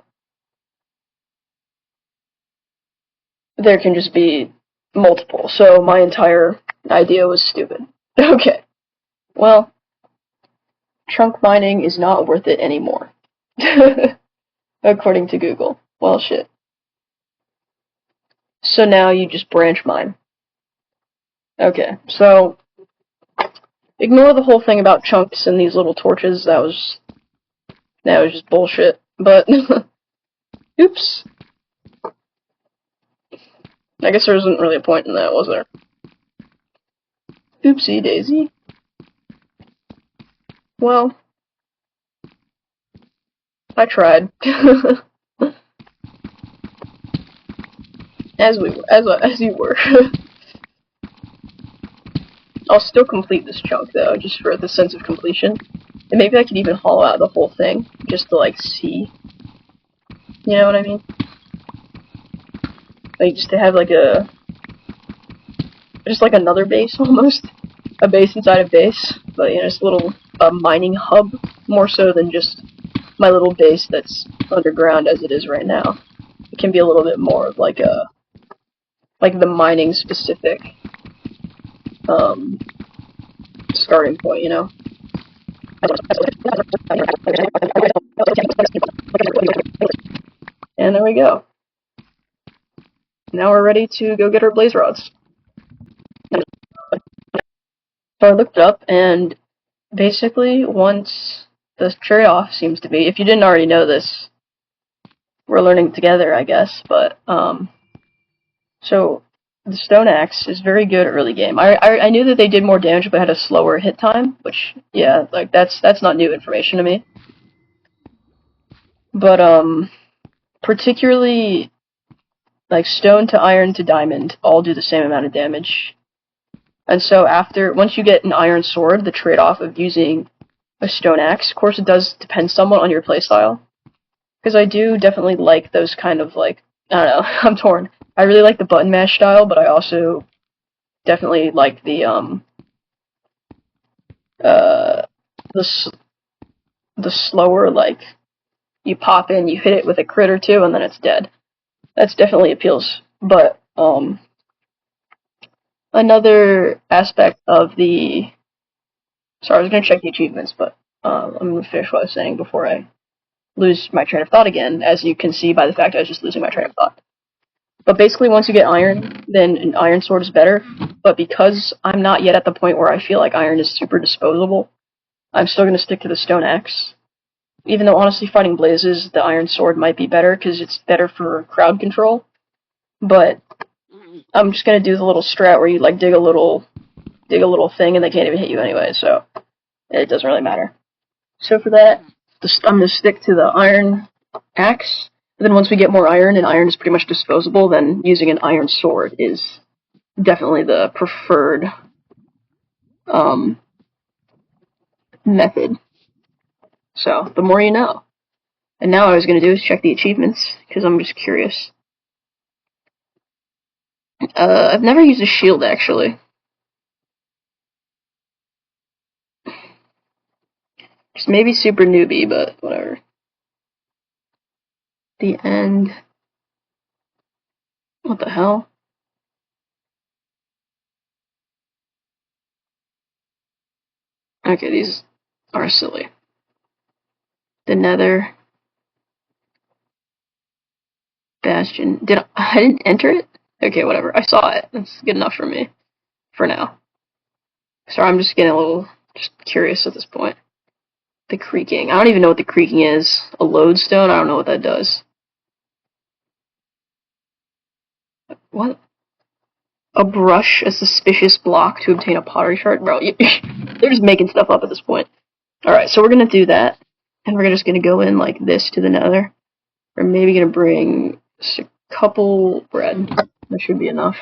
there can just be multiple, so my entire idea was stupid. Okay. Well, chunk mining is not worth it anymore. According to Google. Well, shit. So now you just branch mine. Okay, so ignore the whole thing about chunks and these little torches. That was just bullshit. But oops. I guess there wasn't really a point in that, was there? Oopsie daisy. Well, I tried. as you were. I'll still complete this chunk though, just for the sense of completion. And maybe I could even hollow out the whole thing, just to like see. You know what I mean? Like just to have like just like another base almost. A base inside a base, but you know, just a little mining hub, more so than just my little base that's underground as it is right now. It can be a little bit more of like the mining specific starting point, you know? And there we go. Now we're ready to go get our blaze rods. So I looked up, and basically, once the trade-off seems to be, if you didn't already know this, we're learning together, I guess, but, so, the stone axe is very good early game. I knew that they did more damage but had a slower hit time, which, yeah, like, that's not new information to me. But, particularly, like, stone to iron to diamond all do the same amount of damage. And so once you get an iron sword, the trade-off of using a stone axe, of course it does depend somewhat on your playstyle. Because I do definitely like those kind of like, I don't know, I'm torn. I really like the button mash style, but I also definitely like the slower, like, you pop in, you hit it with a crit or two, and then it's dead. That's definitely appeals. But, another aspect of the... Sorry, I was going to check the achievements, but I'm going to finish what I was saying before I lose my train of thought again, as you can see by the fact I was just losing my train of thought. But basically, once you get iron, then an iron sword is better. But because I'm not yet at the point where I feel like iron is super disposable, I'm still going to stick to the stone axe. Even though, honestly, fighting blazes, the iron sword might be better, because it's better for crowd control. But I'm just going to do the little strat where you, like, dig a little thing and they can't even hit you anyway, so it doesn't really matter. So for that, I'm going to stick to the iron axe. And then once we get more iron, and iron is pretty much disposable, then using an iron sword is definitely the preferred method. So, the more you know. And now what I was going to do is check the achievements, because I'm just curious. I've never used a shield, actually. Just maybe super newbie, but whatever. The end. What the hell? Okay, these are silly. The nether. Bastion. I didn't enter it? Okay, whatever. I saw it. That's good enough for me. For now. Sorry, I'm just getting a little curious at this point. The creaking. I don't even know what the creaking is. A lodestone? I don't know what that does. What? A brush, a suspicious block to obtain a pottery shard? Bro, they're just making stuff up at this point. Alright, so we're gonna do that. And we're just gonna go in like this to the nether. We're maybe gonna bring a couple bread. That should be enough.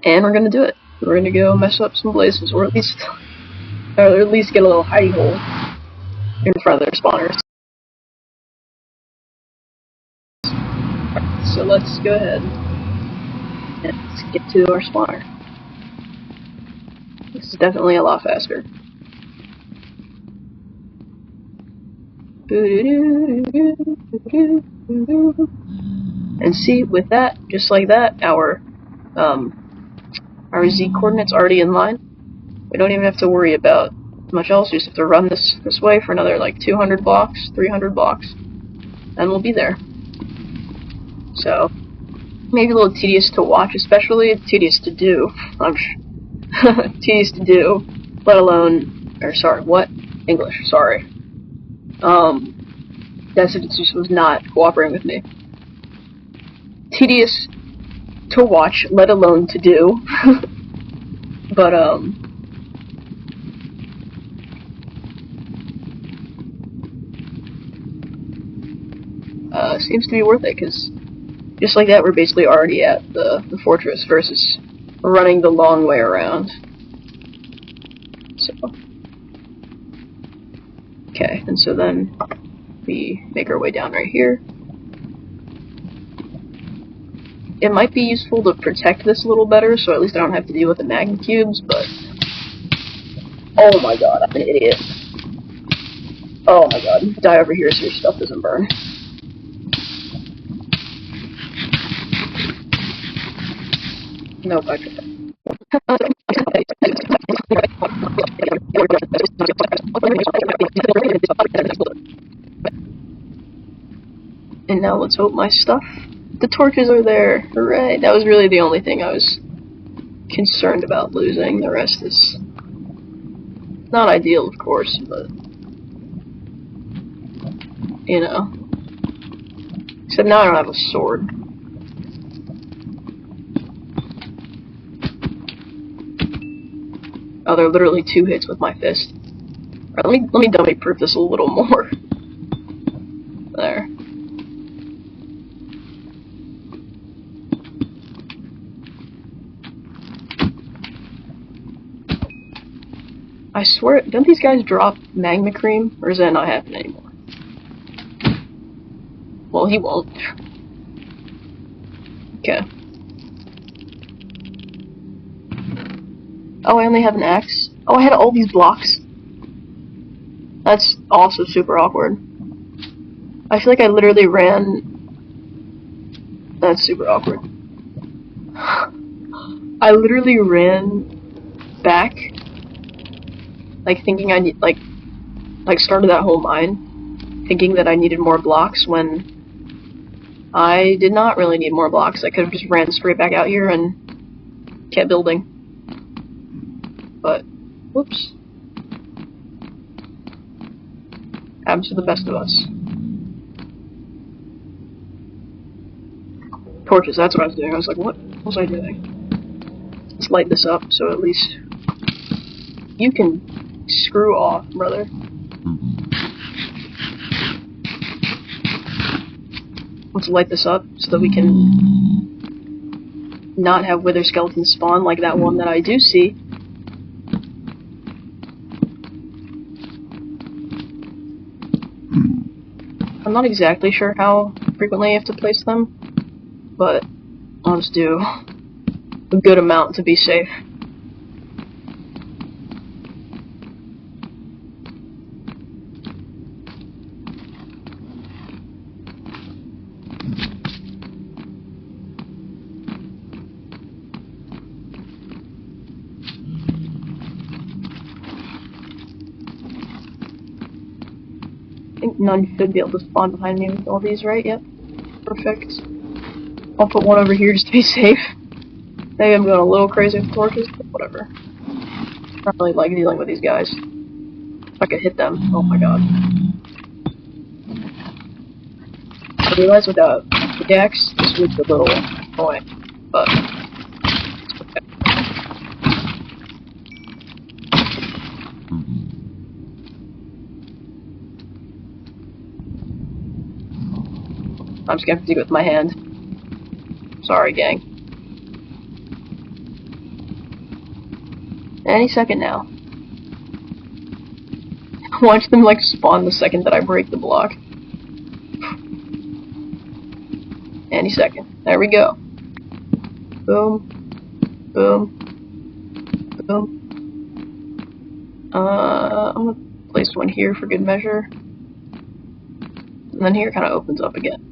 And we're gonna do it. We're gonna go mess up some blazes, or at least get a little hidey hole in front of their spawners. So let's go ahead and let's get to our spawner. This is definitely a lot faster. And see, with that, just like that, our Z coordinates already in line. We don't even have to worry about much else. We just have to run this way for another like 200 blocks, 300 blocks, and we'll be there. So maybe a little tedious to watch, especially tedious to do. Tedious to do, let alone, or sorry, what? English, sorry. That sentence just was not cooperating with me. Tedious to watch, let alone to do. But, seems to be worth it, because just like that, we're basically already at the fortress versus running the long way around. So, okay, and so then we make our way down right here. It might be useful to protect this a little better, so at least I don't have to deal with the magma cubes, but... Oh my god, I'm an idiot. Oh my god, you die over here so your stuff doesn't burn. Nope, I tried. And now let's hope my stuff... The torches are there! Hooray! That was really the only thing I was concerned about losing. The rest is... not ideal, of course, but... you know. Except now I don't have a sword. Oh, they're literally 2 hits with my fist. Alright, let me dummy proof this a little more. There. I swear, don't these guys drop magma cream? Or is that not happening anymore? Well, he won't. Okay. Oh, I only have an axe. Oh, I had all these blocks. That's also super awkward. I feel like I literally ran... That's super awkward. I literally ran back, like thinking I need, like started that whole mine, thinking that I needed more blocks when I did not really need more blocks. I could have just ran straight back out here and kept building. But, whoops. Happens to the best of us. Torches, that's what I was doing. I was like, what was I doing? Let's light this up so at least you can screw off, brother. Let's light this up so that we can not have wither skeletons spawn like that one that I do see. I'm not exactly sure how frequently you have to place them, but I'll just do a good amount to be safe. I think none should be able to spawn behind me with all these, right? Yep. Perfect. I'll put one over here just to be safe. Maybe I'm going a little crazy with torches, but whatever. I don't really like dealing with these guys. If I could hit them, oh my god. I realize without the pickaxe, this would be a little annoying, but... I'm just gonna have to do it with my hand. Sorry, gang. Any second now. Watch them, like, spawn the second that I break the block. Any second. There we go. Boom. Boom. Boom. I'm gonna place one here for good measure. And then here kind of opens up again.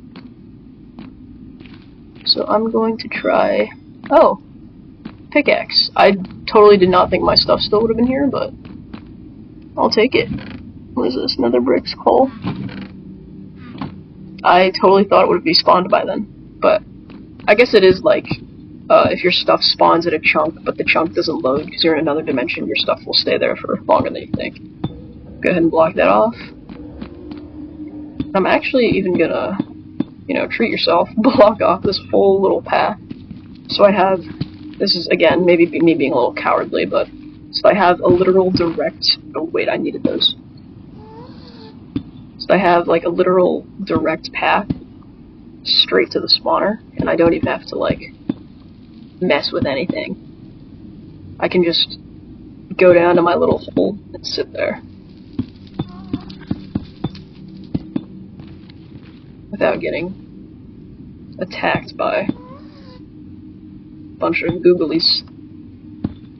So I'm going to try... Oh! Pickaxe. I totally did not think my stuff still would have been here, but... I'll take it. What is this? Nether bricks, coal? I totally thought it would be spawned by then. But I guess it is like... if your stuff spawns at a chunk, but the chunk doesn't load because you're in another dimension, your stuff will stay there for longer than you think. Go ahead and block that off. I'm actually even gonna... you know, treat yourself, block off this whole little path. So I have, this is again, maybe me being a little cowardly, but, so I have a literal direct, oh wait, I needed those. So I have like a literal direct path straight to the spawner, and I don't even have to like, mess with anything. I can just go down to my little hole and sit there without getting attacked by a bunch of googlies.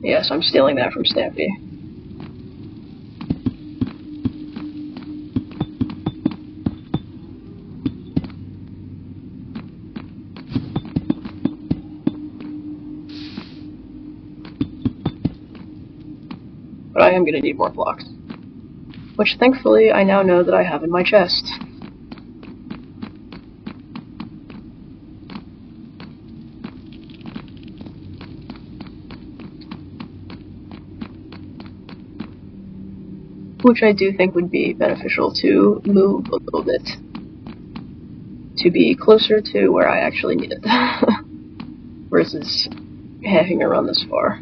Yes, I'm stealing that from Stampy. But I am going to need more blocks, which thankfully I now know that I have in my chest. Which I do think would be beneficial to move a little bit, to be closer to where I actually need it, versus having to run this far.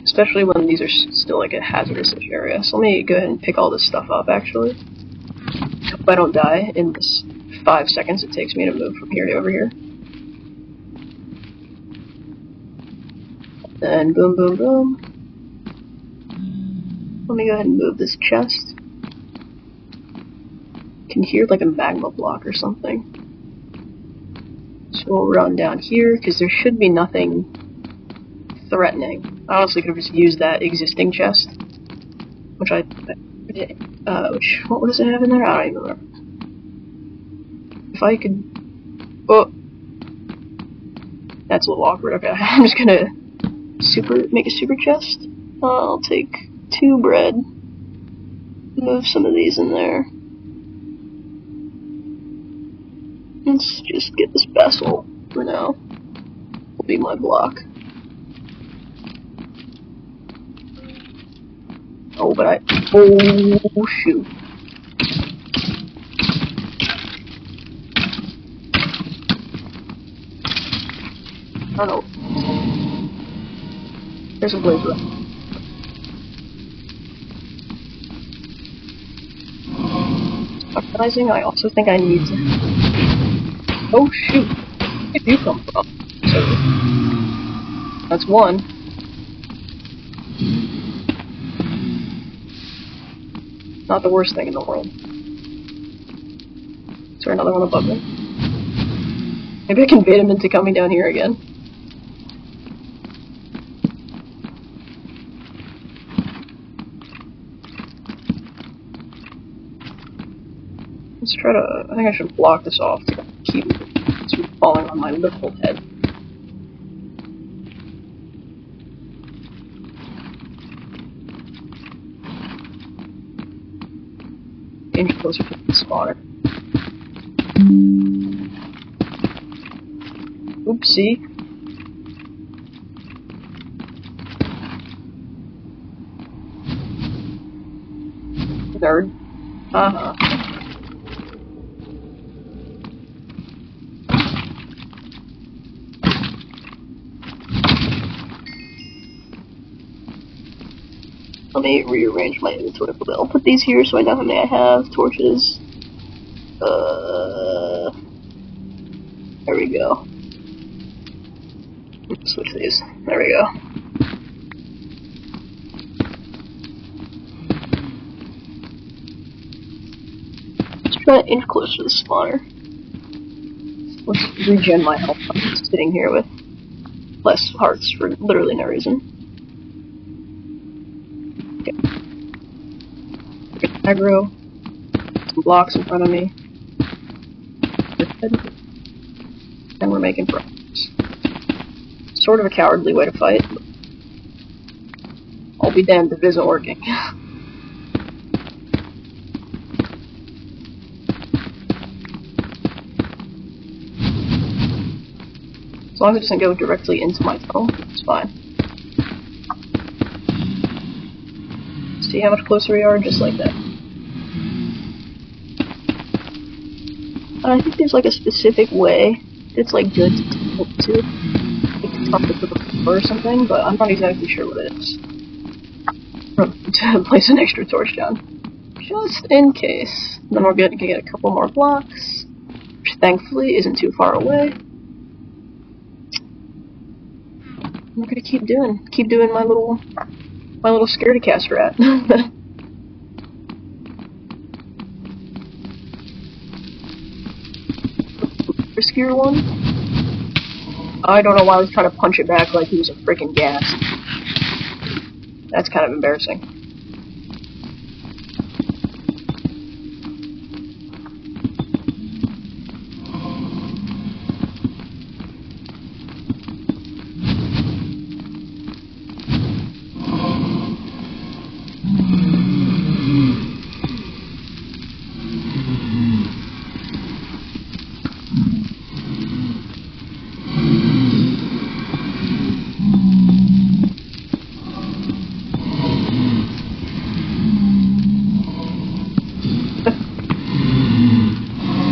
Especially when these are still like a hazardous-ish area. So let me go ahead and pick all this stuff up, actually. Hope I don't die in this 5 seconds it takes me to move from here to over here. Then boom, boom, boom. Let me go ahead and move this chest. Can hear like a magma block or something. So we'll run down here, because there should be nothing threatening. I honestly could have just used that existing chest, which what does it have in there? I don't even remember. If I could, oh, that's a little awkward. Okay, I'm just gonna make a super chest. I'll take 2 bread, move some of these in there. Let's just get this vessel for now. Will be my block. Oh, but oh shoot. I don't know. There's a blaze left. Realizing I also think I need to. Oh shoot! Where did you come from? So that's one. Not the worst thing in the world. Is there another one above me? Maybe I can bait him into coming down here again. Let's try to. I think I should block this off to keep it from falling on my little head. Inch closer to the spawner. Oopsie. Nerd. Uh-huh. Let me rearrange my inventory a little bit. I'll put these here so I know how many I have. Torches. There we go. Switch these. There we go. Let's try to inch closer to the spawner. Let's regen my health. I'm just sitting here with less hearts for literally no reason. Okay. Aggro. Some blocks in front of me. And we're making progress. Sort of a cowardly way to fight. I'll be damned if it isn't working. As long as it doesn't go directly into my tunnel, it's fine. See how much closer we are? Just like that. I think there's like a specific way that's like good to talk to the floor or something, but I'm not exactly sure what it is. To place an extra torch down. Just in case. Then we're going to get a couple more blocks, which thankfully isn't too far away. I'm gonna keep doing my little scaredy cast rat. Riskier one. I don't know why I was trying to punch it back like he was a freaking gas. That's kind of embarrassing.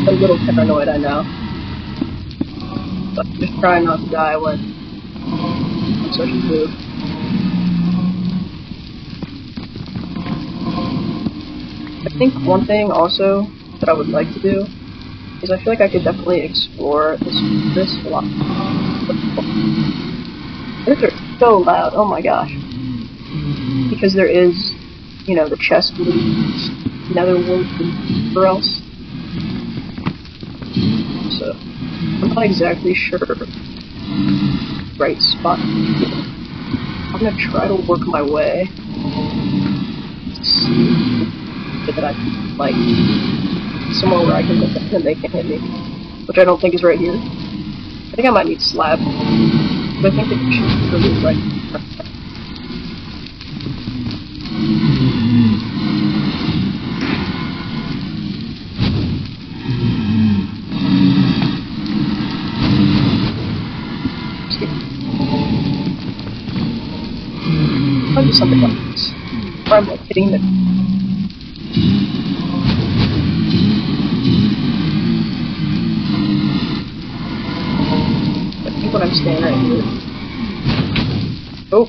A little paranoid, I know. But just trying not to die when I'm such a boob. I think one thing also that I would like to do is I feel like I could definitely explore this a lot. These are so loud, oh my gosh. Because there is, you know, the chest leads, nether wart, and whatever else. So, I'm not exactly sure the right spot. I'm gonna try to work my way to see that I can, like, somewhere where I can hit them and they can hit me. Which I don't think is right here. I think I might need slab. But I think it should really be right here. I'll do something like this. Where I'm like hitting the... I think when I'm standing right here. Oh.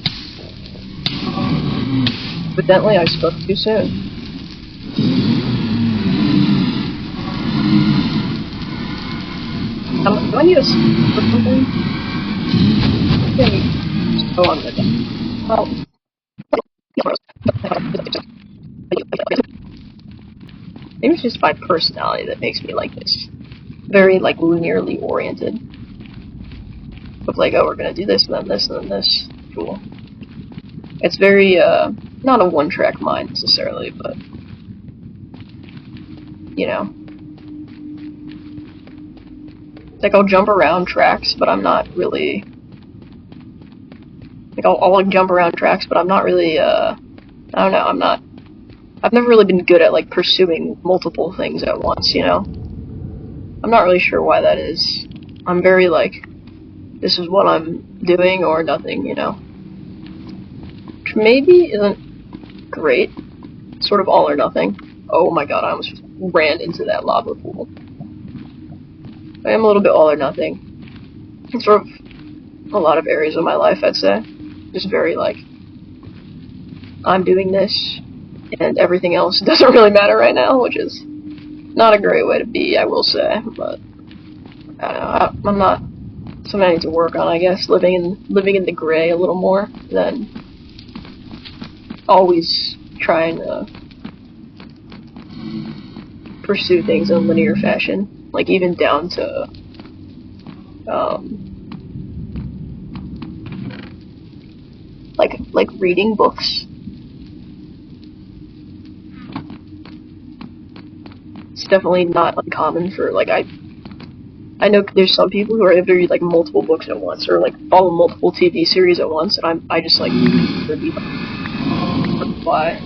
Evidently I spoke too soon. Do I need a sleep or something? I need to go on the... Oh. Maybe it's just my personality that makes me like this. Very, like, linearly oriented. Of like, oh, we're gonna do this, and then this, and then this. Cool. It's very, not a one-track mind, necessarily, but... You know. It's like, I'll jump around tracks, but I'm not really... Like, I'll like, jump around tracks, but I'm not really, I don't know, I've never really been good at, like, pursuing multiple things at once, you know? I'm not really sure why that is. I'm very, like, this is what I'm doing or nothing, you know? Which maybe isn't great. It's sort of all or nothing. Oh my god, I almost ran into that lava pool. I am a little bit all or nothing. It's sort of a lot of areas of my life, I'd say. Just very, like, I'm doing this, and everything else doesn't really matter right now, which is not a great way to be, I will say, but I don't know, I'm not something I need to work on, I guess, living in the gray a little more than always trying to pursue things in a linear fashion, like even down to like reading books. It's definitely not uncommon for, like, I know there's some people who are able to read, like, multiple books at once, or, like, follow multiple TV series at once, and I just, like, why?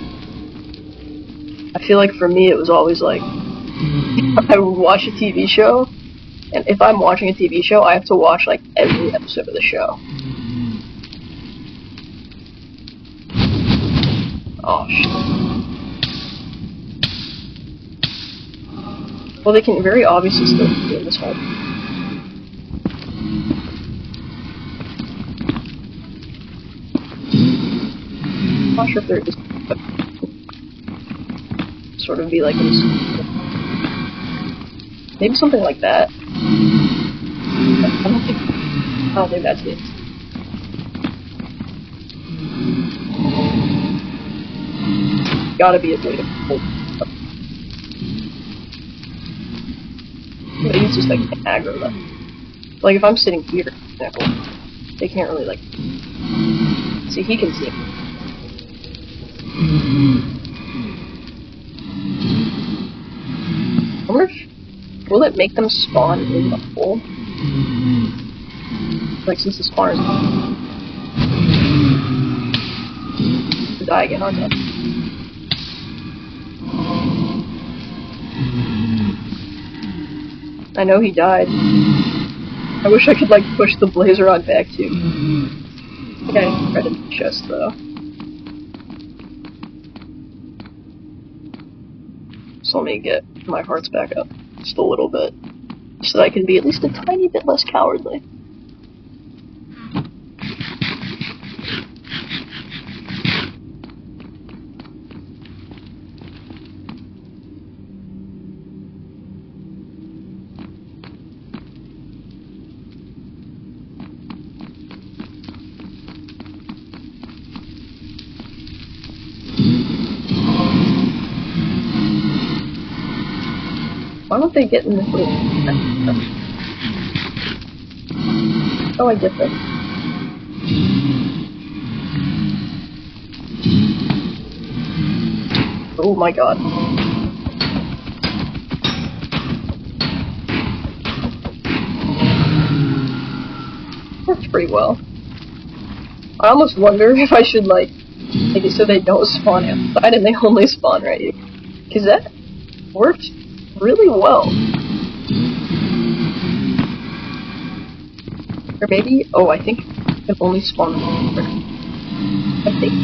I feel like for me it was always, like, I would watch a TV show, and if I'm watching a TV show, I have to watch, like, every episode of the show. Oh, shit. Well, they can very obviously still be in this hole. I'm not sure if they're just sort of be like this. Maybe something like that. I don't think that's it. gotta be a way to pull. But he's just like aggro them. Like if I'm sitting here, for example, they can't really like see. He can see. I wonder if will it make them spawn in the hole? Like since the spawners die again, aren't they? I know he died. I wish I could like push the blaze rod back too. I think I read in the chest though. So let me get my hearts back up just a little bit, so that I can be at least a tiny bit less cowardly. Why don't they get in this little... Oh, I get this. Oh my god. Works pretty well. I almost wonder if I should like it so they don't spawn outside and they only spawn right here. Cause that worked really well. Or maybe, oh, I think they only spawn I think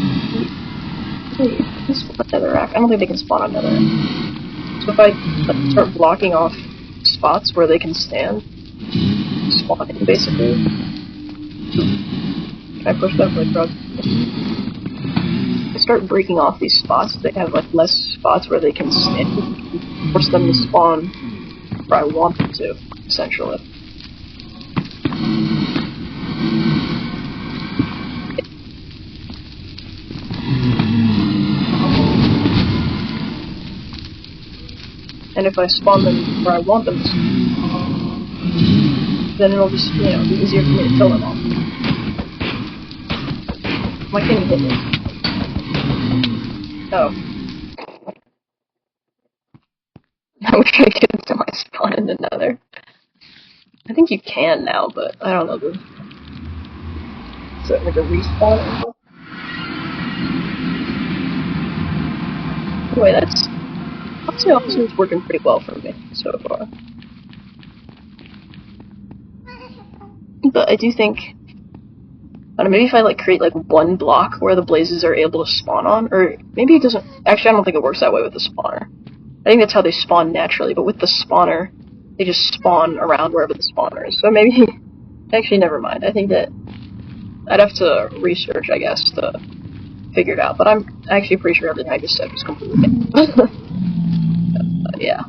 they can spawn another rack. I don't think they can spawn another. So if I start blocking off spots where they can stand, spawning basically. Can I push that like rug? I start breaking off these spots. They have like less spots where they can stand. Force them to spawn where I want them to, essentially. And if I spawn them where I want them to spawn, then it'll just, you know, be easier for me to kill them all. Why can't you hit me? Oh. I wish I could do my spawn in the nether. I think you can now, but I don't know. Is it like a respawn angle? Anyway, that's... Honestly, also it's working pretty well for me so far. But I do think... I don't know, maybe if I like create like one block where the blazes are able to spawn on, or maybe it doesn't... Actually, I don't think it works that way with the spawner. I think that's how they spawn naturally, but with the spawner, they just spawn around wherever the spawner is. So maybe... Actually, never mind. I think that I'd have to research, I guess, to figure it out. But I'm actually pretty sure everything I just said was completely yeah.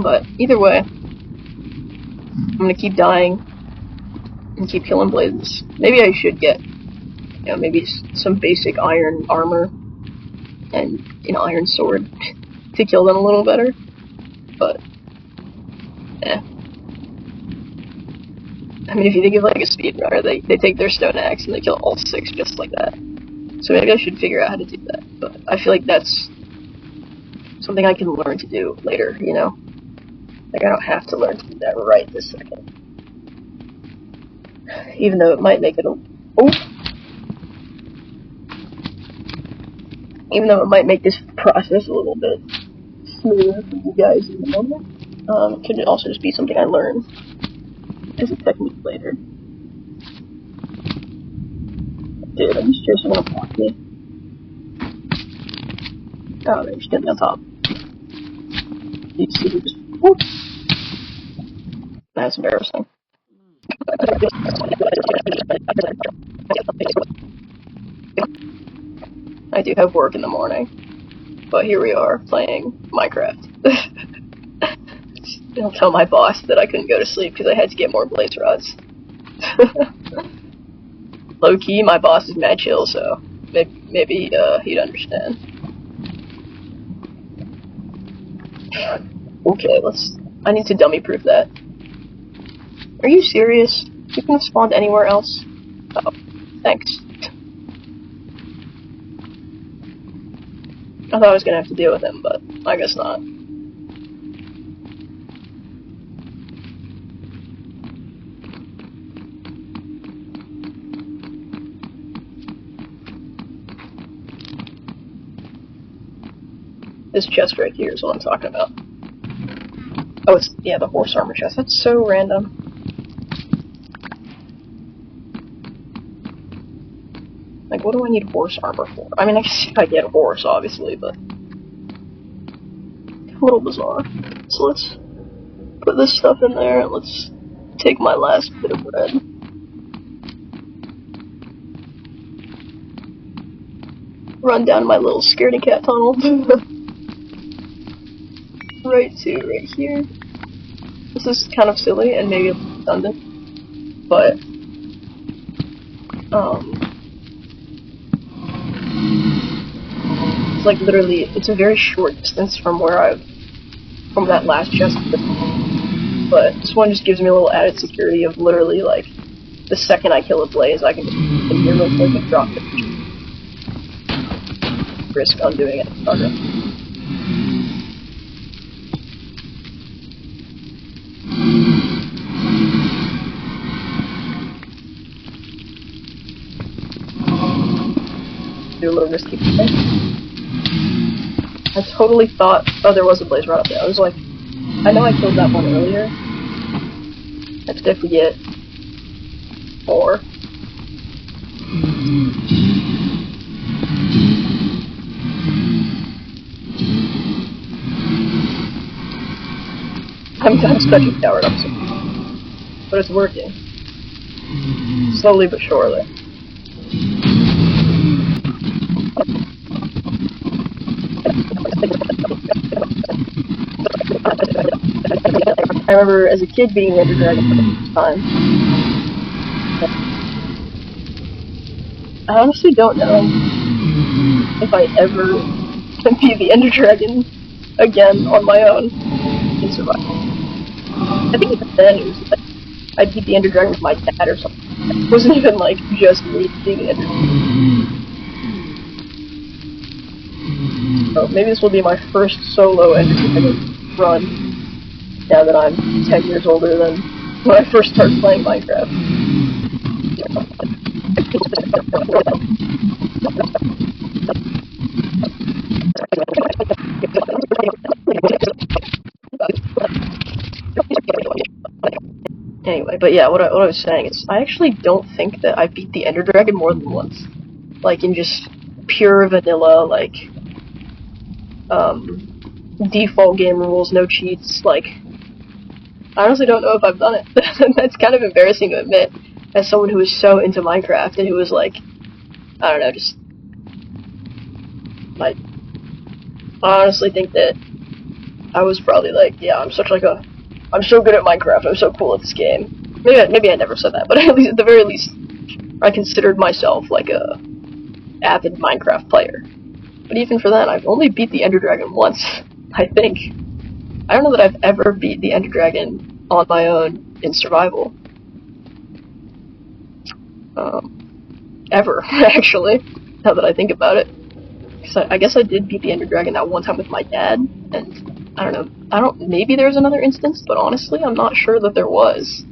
But either way, I'm gonna keep dying and keep killing blazes. Maybe I should get, you know, maybe some basic iron armor and an iron sword to kill them a little better. But, eh. I mean, if you think of like a speedrunner, they take their stone axe and they kill all 6 just like that. So maybe I should figure out how to do that. But I feel like that's something I can learn to do later, you know? Like, I don't have to learn to do that right this second. Even though it might make it a... Oh! Even though it might make this process a little bit smoother for you guys in the moment, it could also just be something I learn as a technique later. Dude, I'm just chasing one block me. Oh, they're just getting on top. You see who just... Whoop. That's embarrassing. I do have work in the morning, but here we are playing Minecraft. I'll tell my boss that I couldn't go to sleep because I had to get more blaze rods. Low key, my boss is mad chill, so maybe he'd understand. Okay, I need to dummy-proof that. Are you serious? You can have spawned anywhere else? Oh, thanks. I thought I was gonna have to deal with him, but I guess not. This chest right here is what I'm talking about. Oh, yeah, the horse armor chest. That's so random. Like, what do I need horse armor for? I mean, I guess I get a horse, obviously, but a little bizarre. So let's put this stuff in there, and let's take my last bit of bread. Run down my little scaredy cat tunnel. right here. This is kind of silly and maybe redundant, but it's like literally, it's a very short distance from from that last chest, but this one just gives me a little added security of literally like the second I kill a blaze, I can just and drop it. Risk undoing it. Okay. Do a little risky play. I totally thought, oh, there was a blaze right up there. I was like, I know I killed that one earlier. I have to forget. 4. I'm such a coward, I'm sorry. But it's working. Slowly but surely. I remember as a kid being the Ender Dragon for the first time. I honestly don't know if I ever can be the Ender Dragon again on my own in survival. I think even then it was like I beat the Ender Dragon with my dad or something. It wasn't even like just me being the Ender Dragon. So maybe this will be my first solo Ender Dragon run now that I'm 10 years older than when I first started playing Minecraft. Anyway, but yeah, what I was saying is, I actually don't think that I beat the Ender Dragon more than once. Like, in just pure vanilla, like, default game rules, no cheats, like, I honestly don't know if I've done it. That's kind of embarrassing to admit, as someone who is so into Minecraft, and who was like, I don't know, just, like, I honestly think that I was probably like, yeah, I'm so good at Minecraft, I'm so cool at this game. Maybe I never said that, but at the very least, I considered myself like a avid Minecraft player. But even for that, I've only beat the Ender Dragon once, I think. I don't know that I've ever beat the Ender Dragon on my own in survival. Ever, actually, now that I think about it. So I guess I did beat the Ender Dragon that one time with my dad, and I don't know, maybe there's another instance, but honestly, I'm not sure that there was.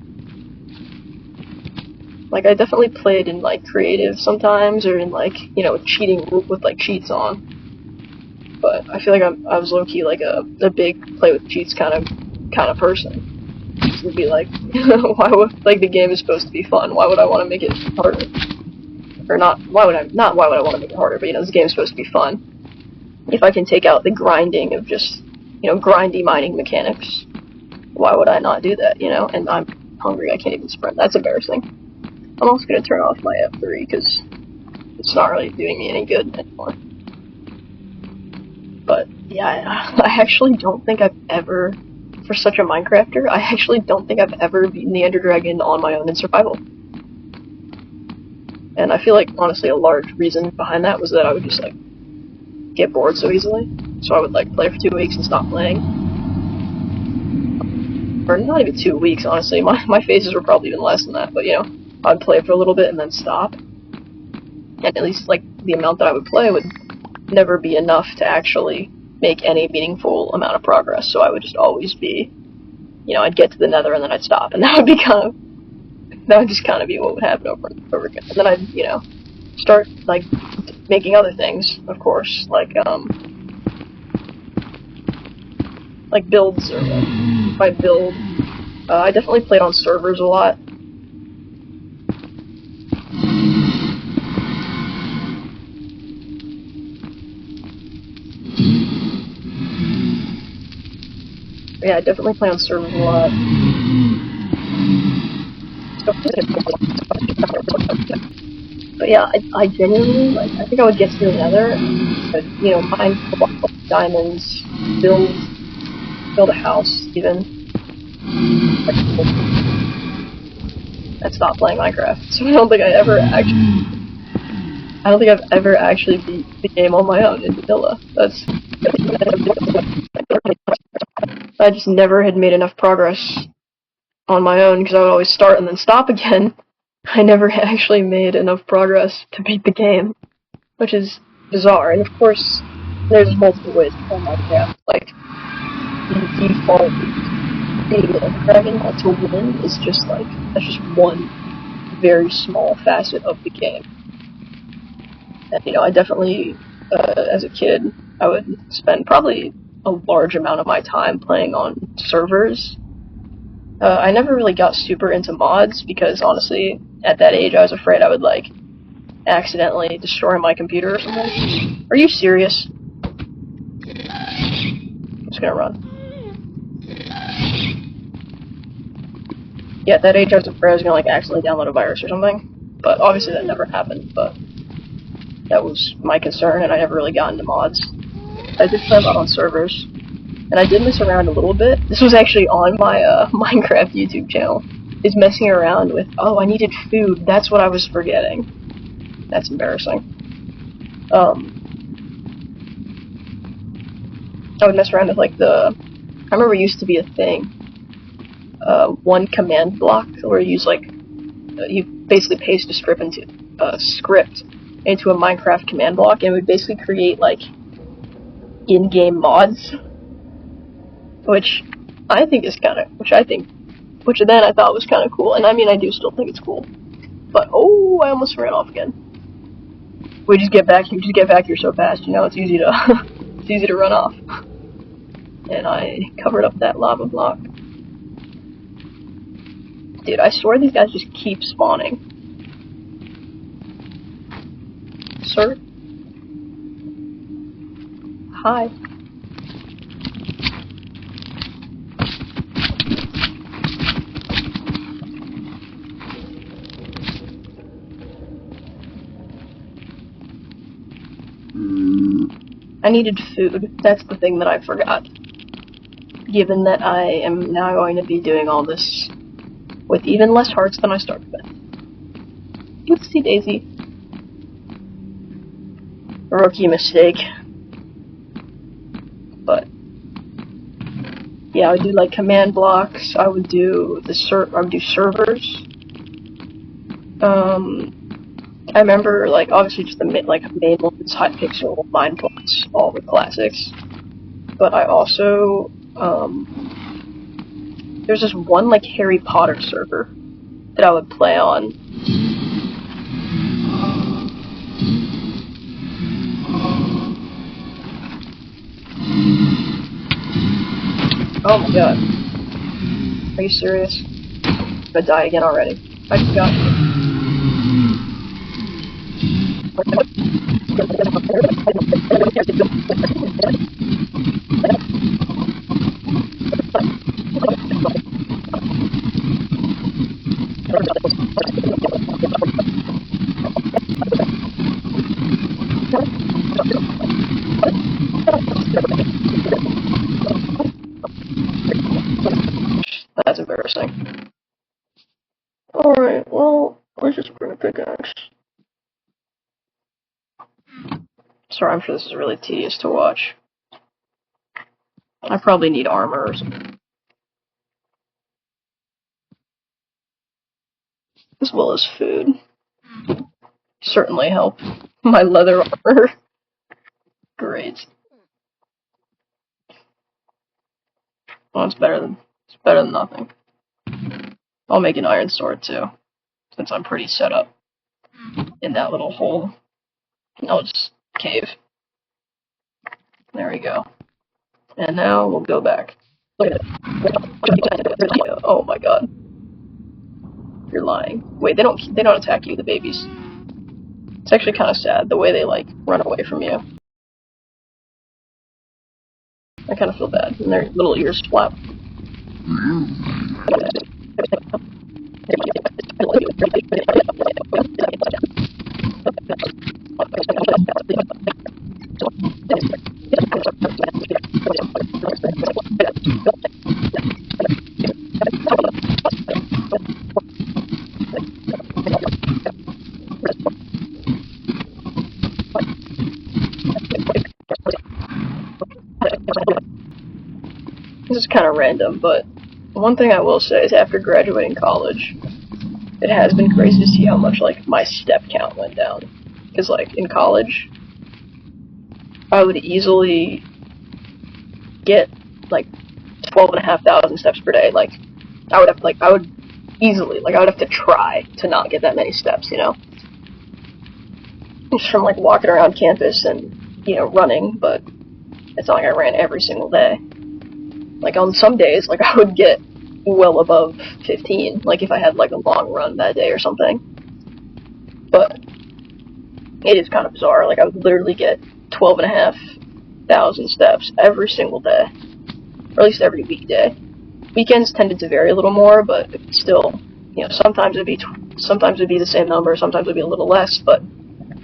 Like, I definitely played in, like, creative sometimes, or in, like, you know, cheating with, like, cheats on. But I feel like I was low-key, like, a big play with cheats kind of person. It would be like, why would, like, the game is supposed to be fun, why would I want to make it harder? Or why would I want to make it harder, but, you know, this game is supposed to be fun. If I can take out the grinding of just, you know, grindy mining mechanics, why would I not do that, you know? And I'm hungry, I can't even sprint, that's embarrassing. I'm also going to turn off my F3, because it's not really doing me any good anymore. But, yeah, I actually don't think I've ever, for such a Minecrafter, I actually don't think I've ever beaten the Ender Dragon on my own in survival. And I feel like, honestly, a large reason behind that was that I would just, like, get bored so easily. So I would, like, play for 2 weeks and stop playing. or not even 2 weeks, honestly. My phases were probably even less than that, but you know, I'd play for a little bit and then stop. And at least, like, the amount that I would play would never be enough to actually make any meaningful amount of progress, so I would just always be, you know, I'd get to the nether and then I'd stop, and that would just kind of be what would happen over and over again. And then I'd, you know, start, like, making other things, of course, like builds, or by build. I definitely played on servers a lot. Yeah, I definitely play on servers a lot. But yeah, I genuinely, like, I think I would get to the nether, but, you know, mine diamonds, build a house, even. And stop playing Minecraft. So I don't think I've ever actually beat the game on my own in vanilla. I just never had made enough progress on my own, because I would always start and then stop again. I never actually made enough progress to beat the game, which is bizarre. And of course, there's multiple ways to play Minecraft. Like, the default dragon to win is just like, that's just one very small facet of the game. And, you know, I definitely, as a kid, I would spend probably a large amount of my time playing on servers. I never really got super into mods, because honestly, at that age, I was afraid I would, like, accidentally destroy my computer or something. Are you serious? I'm just gonna run. Yeah, at that age, I was afraid I was gonna, like, accidentally download a virus or something. But obviously that never happened, but that was my concern, and I never really got into mods. I did play a lot on servers, and I did mess around a little bit. This was actually on my Minecraft YouTube channel. Is messing around with, oh, I needed food, that's what I was forgetting. That's embarrassing. I would mess around with, like, I remember it used to be a thing, one command block, where you use, like, you basically paste a script into a Minecraft command block, and it would basically create, like, in-game mods, which then I thought was kind of cool, and I mean, I do still think it's cool. But, oh, I almost ran off again. You just get back here so fast, you know, it's easy to, it's easy to run off. And I covered up that lava block. Dude, I swear these guys just keep spawning. Sir? Hi. I needed food. That's the thing that I forgot. Given that I am now going to be doing all this with even less hearts than I started with. Oopsie daisy. Rookie mistake. But yeah, I would do, like, command blocks. I would do servers. I remember, like, obviously just the main ones, Hypixel, Mineplots, all the classics. But I also, there's this one, like, Harry Potter server that I would play on. Oh my god. Are you serious? I'm gonna die again already. I forgot. That's embarrassing. Alright, well, let's just bring a pickaxe. Sorry, I'm sure this is really tedious to watch. I probably need armor or something. as well as food. Certainly help. My leather armor. Great. Well, it's better than nothing. I'll make an iron sword too, since I'm pretty set up in that little hole. I'll just cave. There we go. And now we'll go back. Look at it. Oh my god. You're lying. Wait, they don't attack you, the babies. It's actually kind of sad the way they like run away from you. I kind of feel bad, and their little ears flap. This is kind of random, but one thing I will say is after graduating college, it has been crazy to see how much, like, my step count went down. Because, like, in college, I would easily get, like, 12,500 steps per day. Like, I would have to try to not get that many steps, you know? Just from, like, walking around campus and, you know, running, but it's not like I ran every single day. Like, on some days, like, I would get well above 15, like, if I had, like, a long run that day or something. But it is kind of bizarre. Like, I would literally get 12,500 steps every single day. Or at least every weekday. Weekends tended to vary a little more, but still, you know, sometimes it'd be the same number, sometimes it'd be a little less, but,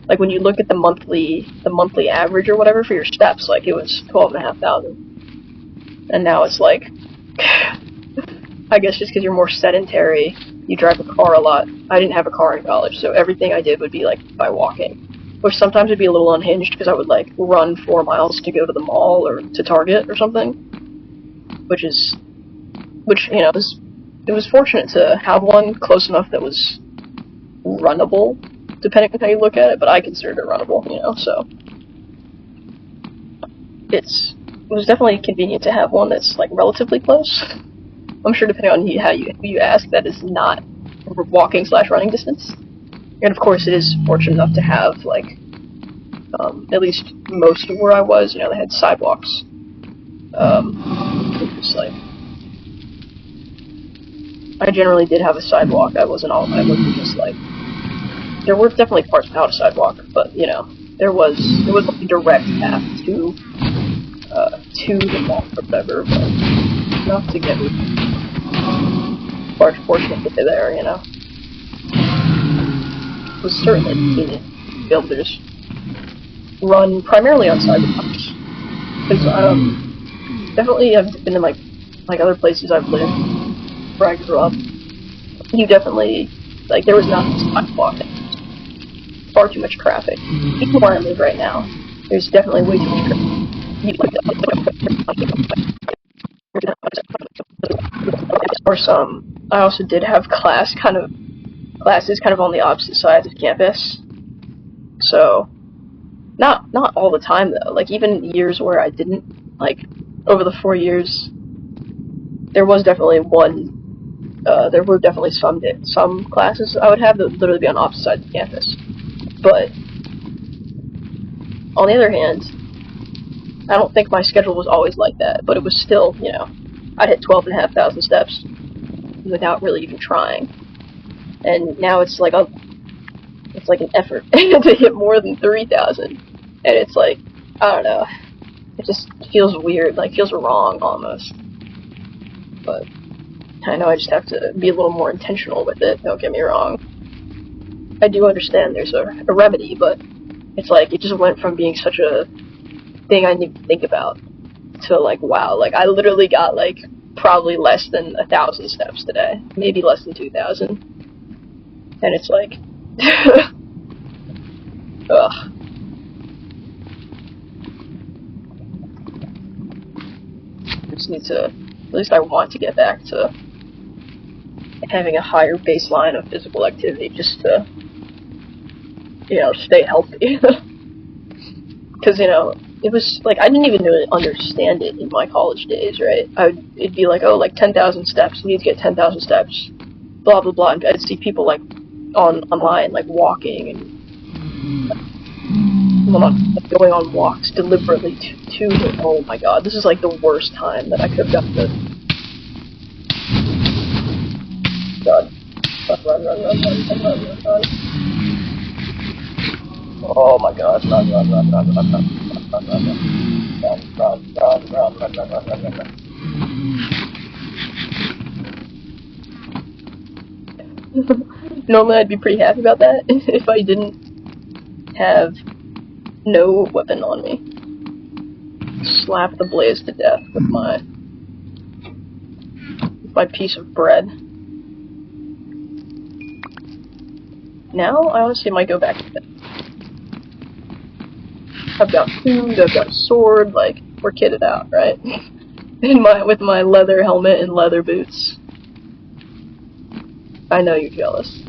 like, when you look at the monthly average or whatever for your steps, like, it was 12,500. And now it's like, I guess just because you're more sedentary, you drive a car a lot. I didn't have a car in college, so everything I did would be, like, by walking. Which sometimes would be a little unhinged, because I would, like, run 4 miles to go to the mall or to Target or something. Which, you know, it was fortunate to have one close enough that was runnable, depending on how you look at it, but I considered it runnable, you know, so. It was definitely convenient to have one that's, like, relatively close. I'm sure depending on who you ask, that is not walking/running distance. And of course, it is fortunate enough to have, like, at least most of where I was, you know, they had sidewalks. It's like, I generally did have a sidewalk. I wasn't just like, there were definitely parts without a sidewalk, but, you know, there was like a direct path to the mall or whatever, but enough to get me a large portion of the way there, you know. It was certainly convenient to be able to just run primarily on sidewalks. Because, definitely I've been in, like other places I've lived, where I grew up. You definitely, like, there was not a sidewalk. Far too much traffic. Even where I live right now, there's definitely way too much traffic. Or I also did have classes kind of on the opposite sides of campus. So, not all the time though. Like, even years where I didn't, like, over the 4 years, there was definitely there were definitely some classes I would have that would literally be on opposite sides of campus. But, on the other hand, I don't think my schedule was always like that, but it was still, you know, I'd hit 12,500 steps without really even trying. And now it's like an effort to hit more than 3,000. And it's like, I don't know, it just feels weird, like, feels wrong almost. But I know I just have to be a little more intentional with it, don't get me wrong. I do understand there's a remedy, but it's like, it just went from being such a thing I need to think about to, like, wow, like, I literally got, like, probably less than 1,000 steps today, maybe less than 2,000, and it's like, ugh. I just need to, at least I want to get back to having a higher baseline of physical activity just to, stay healthy. Because, it was, like, I didn't even really understand it in my college days, right? It'd be like, oh, like, 10,000 steps, you need to get 10,000 steps, blah, blah, blah, and I'd see people, like, online, like, walking and going on walks deliberately to oh my god, this is, like, the worst time that I could have done this. God. Run. Oh my god, run. Normally I'd be pretty happy about that if I didn't have no weapon on me. Slap the blaze to death with my piece of bread. Now I honestly might go back to bed. I've got food, I've got a sword, like, we're kitted out, right? With my leather helmet and leather boots. I know you're jealous.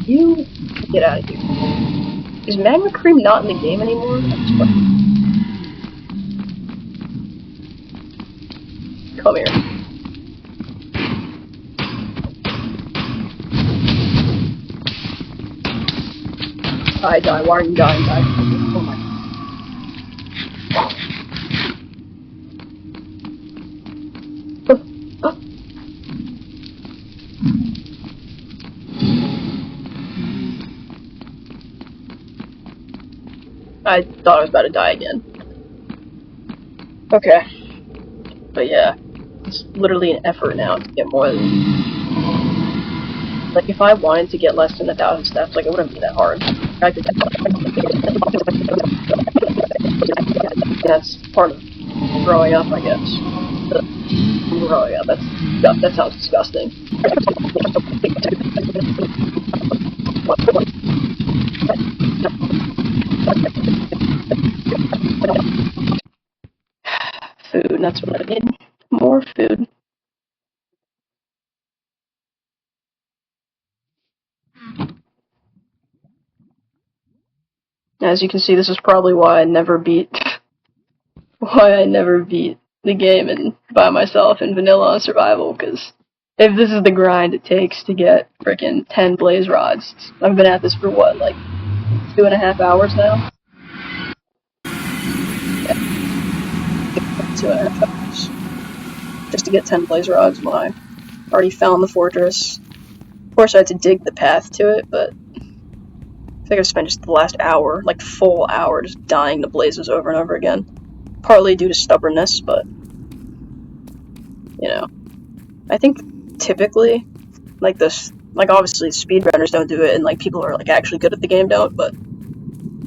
You get out of here. Is Magma Cream not in the game anymore? Come here. Die. Why are you dying? Die. Oh my. I thought I was about to die again. Okay. But yeah, it's literally an effort now to get more than... Like, if I wanted to get less than 1,000 steps, like, it wouldn't be that hard. I could... That's part of growing up, I guess. Growing up, that sounds disgusting. Food, that's what I need. More food. As you can see, this is probably why I never beat the game by myself in vanilla on survival, because if this is the grind it takes to get frickin' 10 blaze rods, I've been at this for what, like 2.5 hours now? Yeah. 2.5 hours. Just to get 10 blaze rods when I already found the fortress. Of course I had to dig the path to it, but I think I spent just the last hour, like full hour, just dying to blazes over and over again. Partly due to stubbornness, but, I think typically, like obviously speedrunners don't do it, and, like, people who are, like, actually good at the game don't, but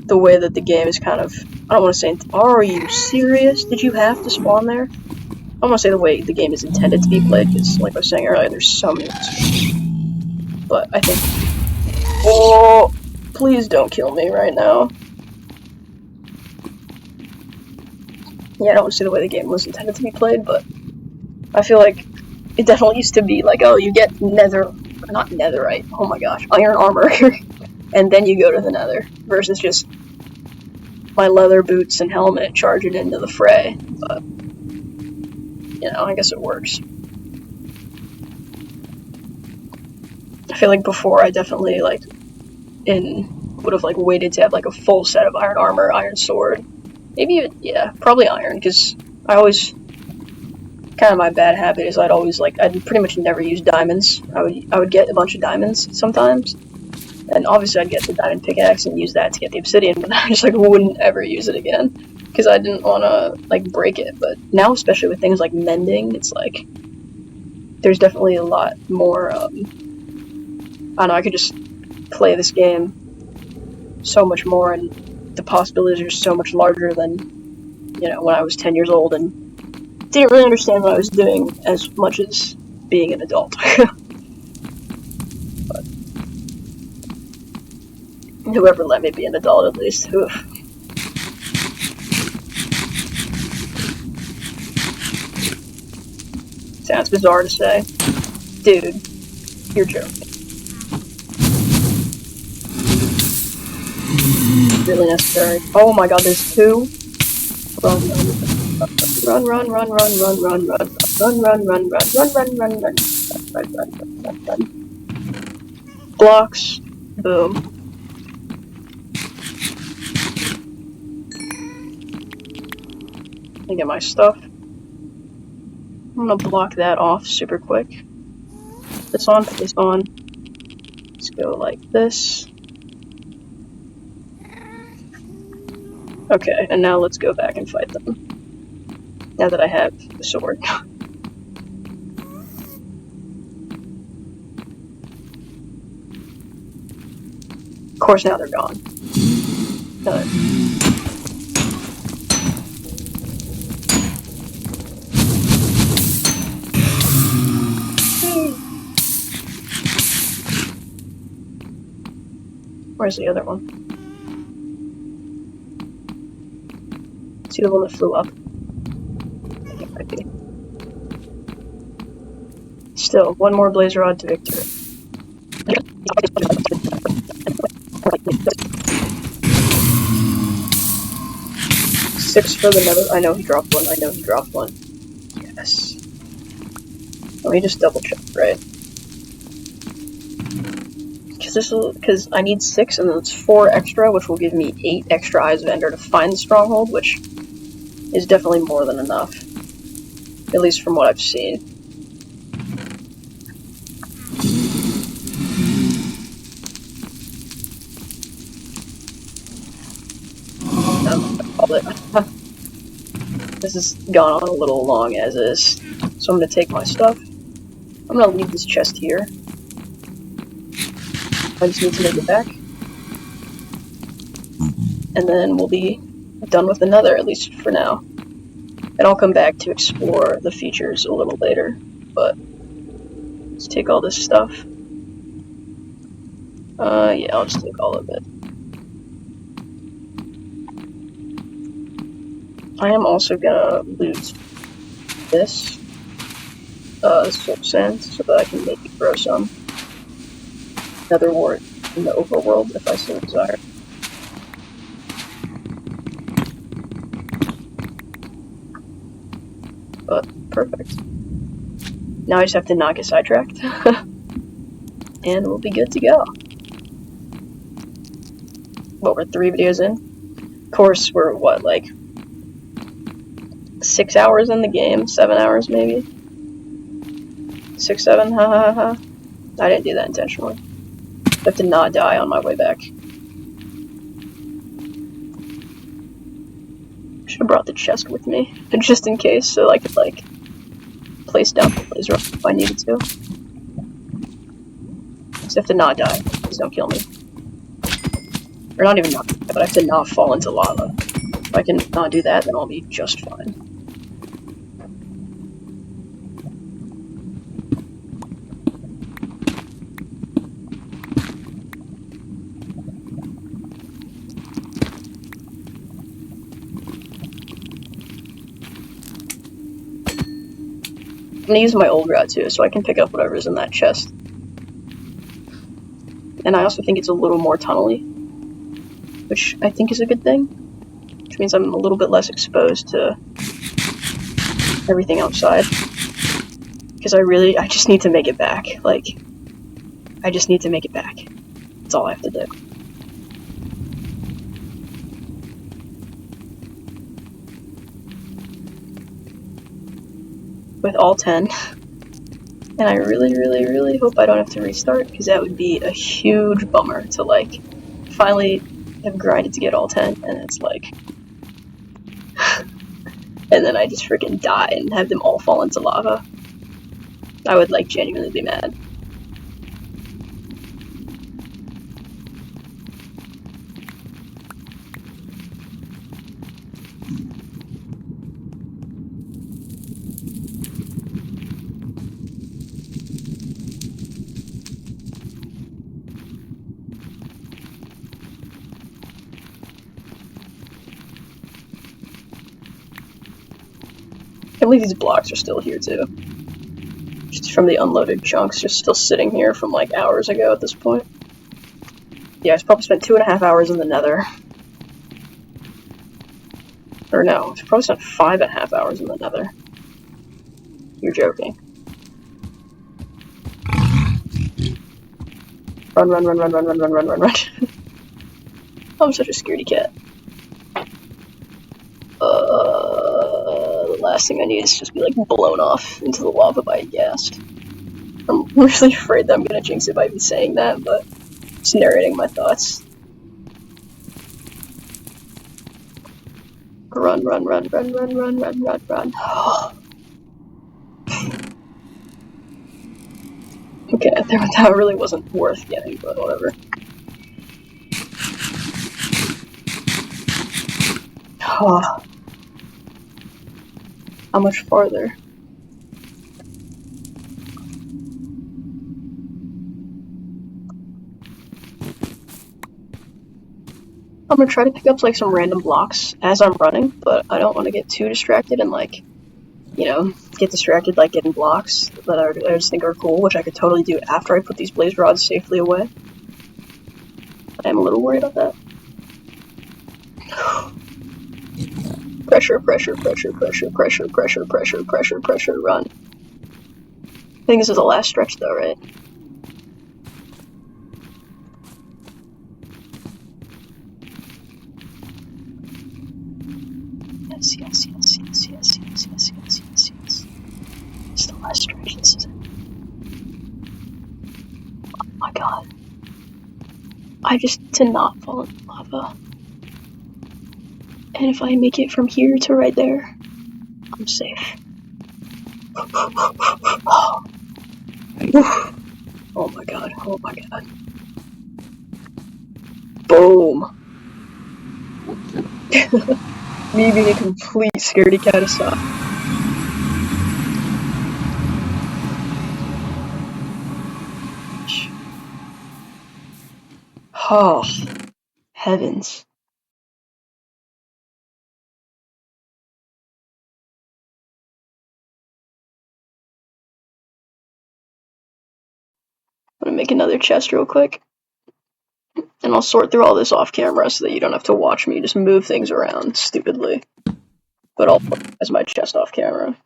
the way that the game is kind of, I don't want to say, are you serious? Did you have to spawn there? I don't want to say the way the game is intended to be played, because, like I was saying earlier, there's so many. But I think, oh, please don't kill me right now. Yeah, I don't want to say the way the game was intended to be played, but I feel like it definitely used to be like, oh, you get not netherite, oh my gosh, iron armor, and then you go to the nether, versus just my leather boots and helmet charging into the fray, but, I guess it works. I feel like before I definitely, like, would have, like, waited to have, like, a full set of iron armor, iron sword. Maybe even, yeah, probably iron, because I always, kind of my bad habit is I'd pretty much never use diamonds. I would get a bunch of diamonds sometimes, and obviously I'd get the diamond pickaxe and use that to get the obsidian, but I just, like, wouldn't ever use it again, because I didn't want to, like, break it. But now, especially with things like mending, it's like, there's definitely a lot more, I don't know, I could just play this game so much more, and the possibilities are so much larger than, when I was 10 years old and didn't really understand what I was doing as much as being an adult. But whoever let me be an adult, at least. Oof. sounds bizarre to say. Dude, you're joking. Really necessary. Oh my god, there's two. Run, run, run, run, run, run, run, run, run, run, run, run, run, run, run, run, run. Blocks. Boom. Let me get my stuff. I'm gonna block that off super quick. Put this on, put this on. Let's go like this. Okay, and now let's go back and fight them. Now that I have the sword. Of course, now they're gone. Where's the other one? See the one that flew up? I think it might be. Still, one more blaze rod to victory. 6 for the nether. I know he dropped one. I know he dropped one. Yes. Let me just double check, right? Because I need 6 and then it's 4 extra, which will give me 8 extra eyes of Ender to find the stronghold, which is definitely more than enough. At least from what I've seen. This has gone on a little long as is. So I'm gonna take my stuff. I'm gonna leave this chest here. I just need to make it back. And then we'll be done with the nether, at least for now. And I'll come back to explore the features a little later. But let's take all this stuff. Yeah, I'll just take all of it. I am also gonna loot this soul sand so that I can maybe grow some nether wart in the overworld if I so desire. But perfect. Now I just have to not get sidetracked, and we'll be good to go. What, we're 3 videos in? Of course, we're what, like 6 hours in the game? 7 hours maybe? 6, 7, ha ha ha. I didn't do that intentionally. I have to not die on my way back. Should have brought the chest with me, just in case, so I could, like, place down the blaze rod if I needed to. Just have to not die. Please don't kill me. Or not even not die, but I have to not fall into lava. If I can not do that, then I'll be just fine. I'm gonna use my old route too, so I can pick up whatever's in that chest. And I also think it's a little more tunnely, which I think is a good thing. Which means I'm a little bit less exposed to everything outside. Because I just need to make it back. Like, I just need to make it back. That's all I have to do. With all 10. And I really, really, really hope I don't have to restart, because that would be a huge bummer to, like, finally have grinded to get all 10, and it's like... and then I just freaking die and have them all fall into lava. I would, like, genuinely be mad. I can't believe these blocks are still here too. from the unloaded chunks just still sitting here from like hours ago at this point. Yeah, I probably spent 2.5 hours in the nether. Or no, I probably spent 5.5 hours in the nether. You're joking. Run, run, run, run, run, run, run, run, run, run. I'm such a scaredy cat. The last thing I need is just be like blown off into the lava by a ghast. I'm really afraid that I'm gonna jinx it by even saying that, but just narrating my thoughts. Run, run, run, run, run, run, run, run, run. Okay, that really wasn't worth getting, but whatever. How much farther? I'm gonna try to pick up like some random blocks as I'm running, but I don't want to get too distracted and like, you know, get distracted like getting blocks that I just think are cool, which I could totally do after I put these blaze rods safely away. I'm a little worried about that. Pressure, pressure, pressure, pressure, pressure, pressure, pressure, pressure, pressure, run. I think this is the last stretch though, right? Yes, yes, yes, yes, yes, yes, yes, yes, yes, yes. It's the last stretch, this is it. Oh my god. I just did not fall in lava. And if I make it from here to right there, I'm safe. Oh my god, oh my god. Boom. Me being a complete scaredy cat aside. Oh, heavens. I'm gonna make another chest real quick. And I'll sort through all this off camera so that you don't have to watch me just move things around stupidly. But I'll put it as my chest off camera.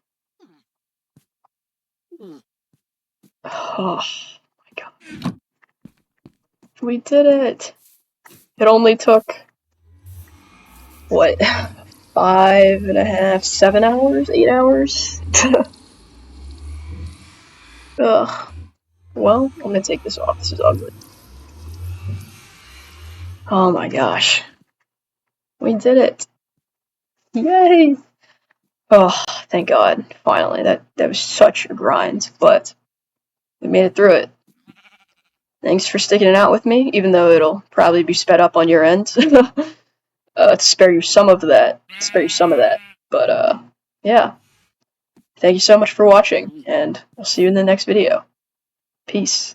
Oh my god. We did it! It only took, what, 5.5, 7 hours? 8 hours? Ugh. Well, I'm gonna take this off. This is ugly. Oh my gosh. We did it. Yay! Oh, thank God. Finally. That was such a grind, but we made it through it. Thanks for sticking it out with me, even though it'll probably be sped up on your end. To spare you some of that. But, yeah. Thank you so much for watching, and I'll see you in the next video. Peace.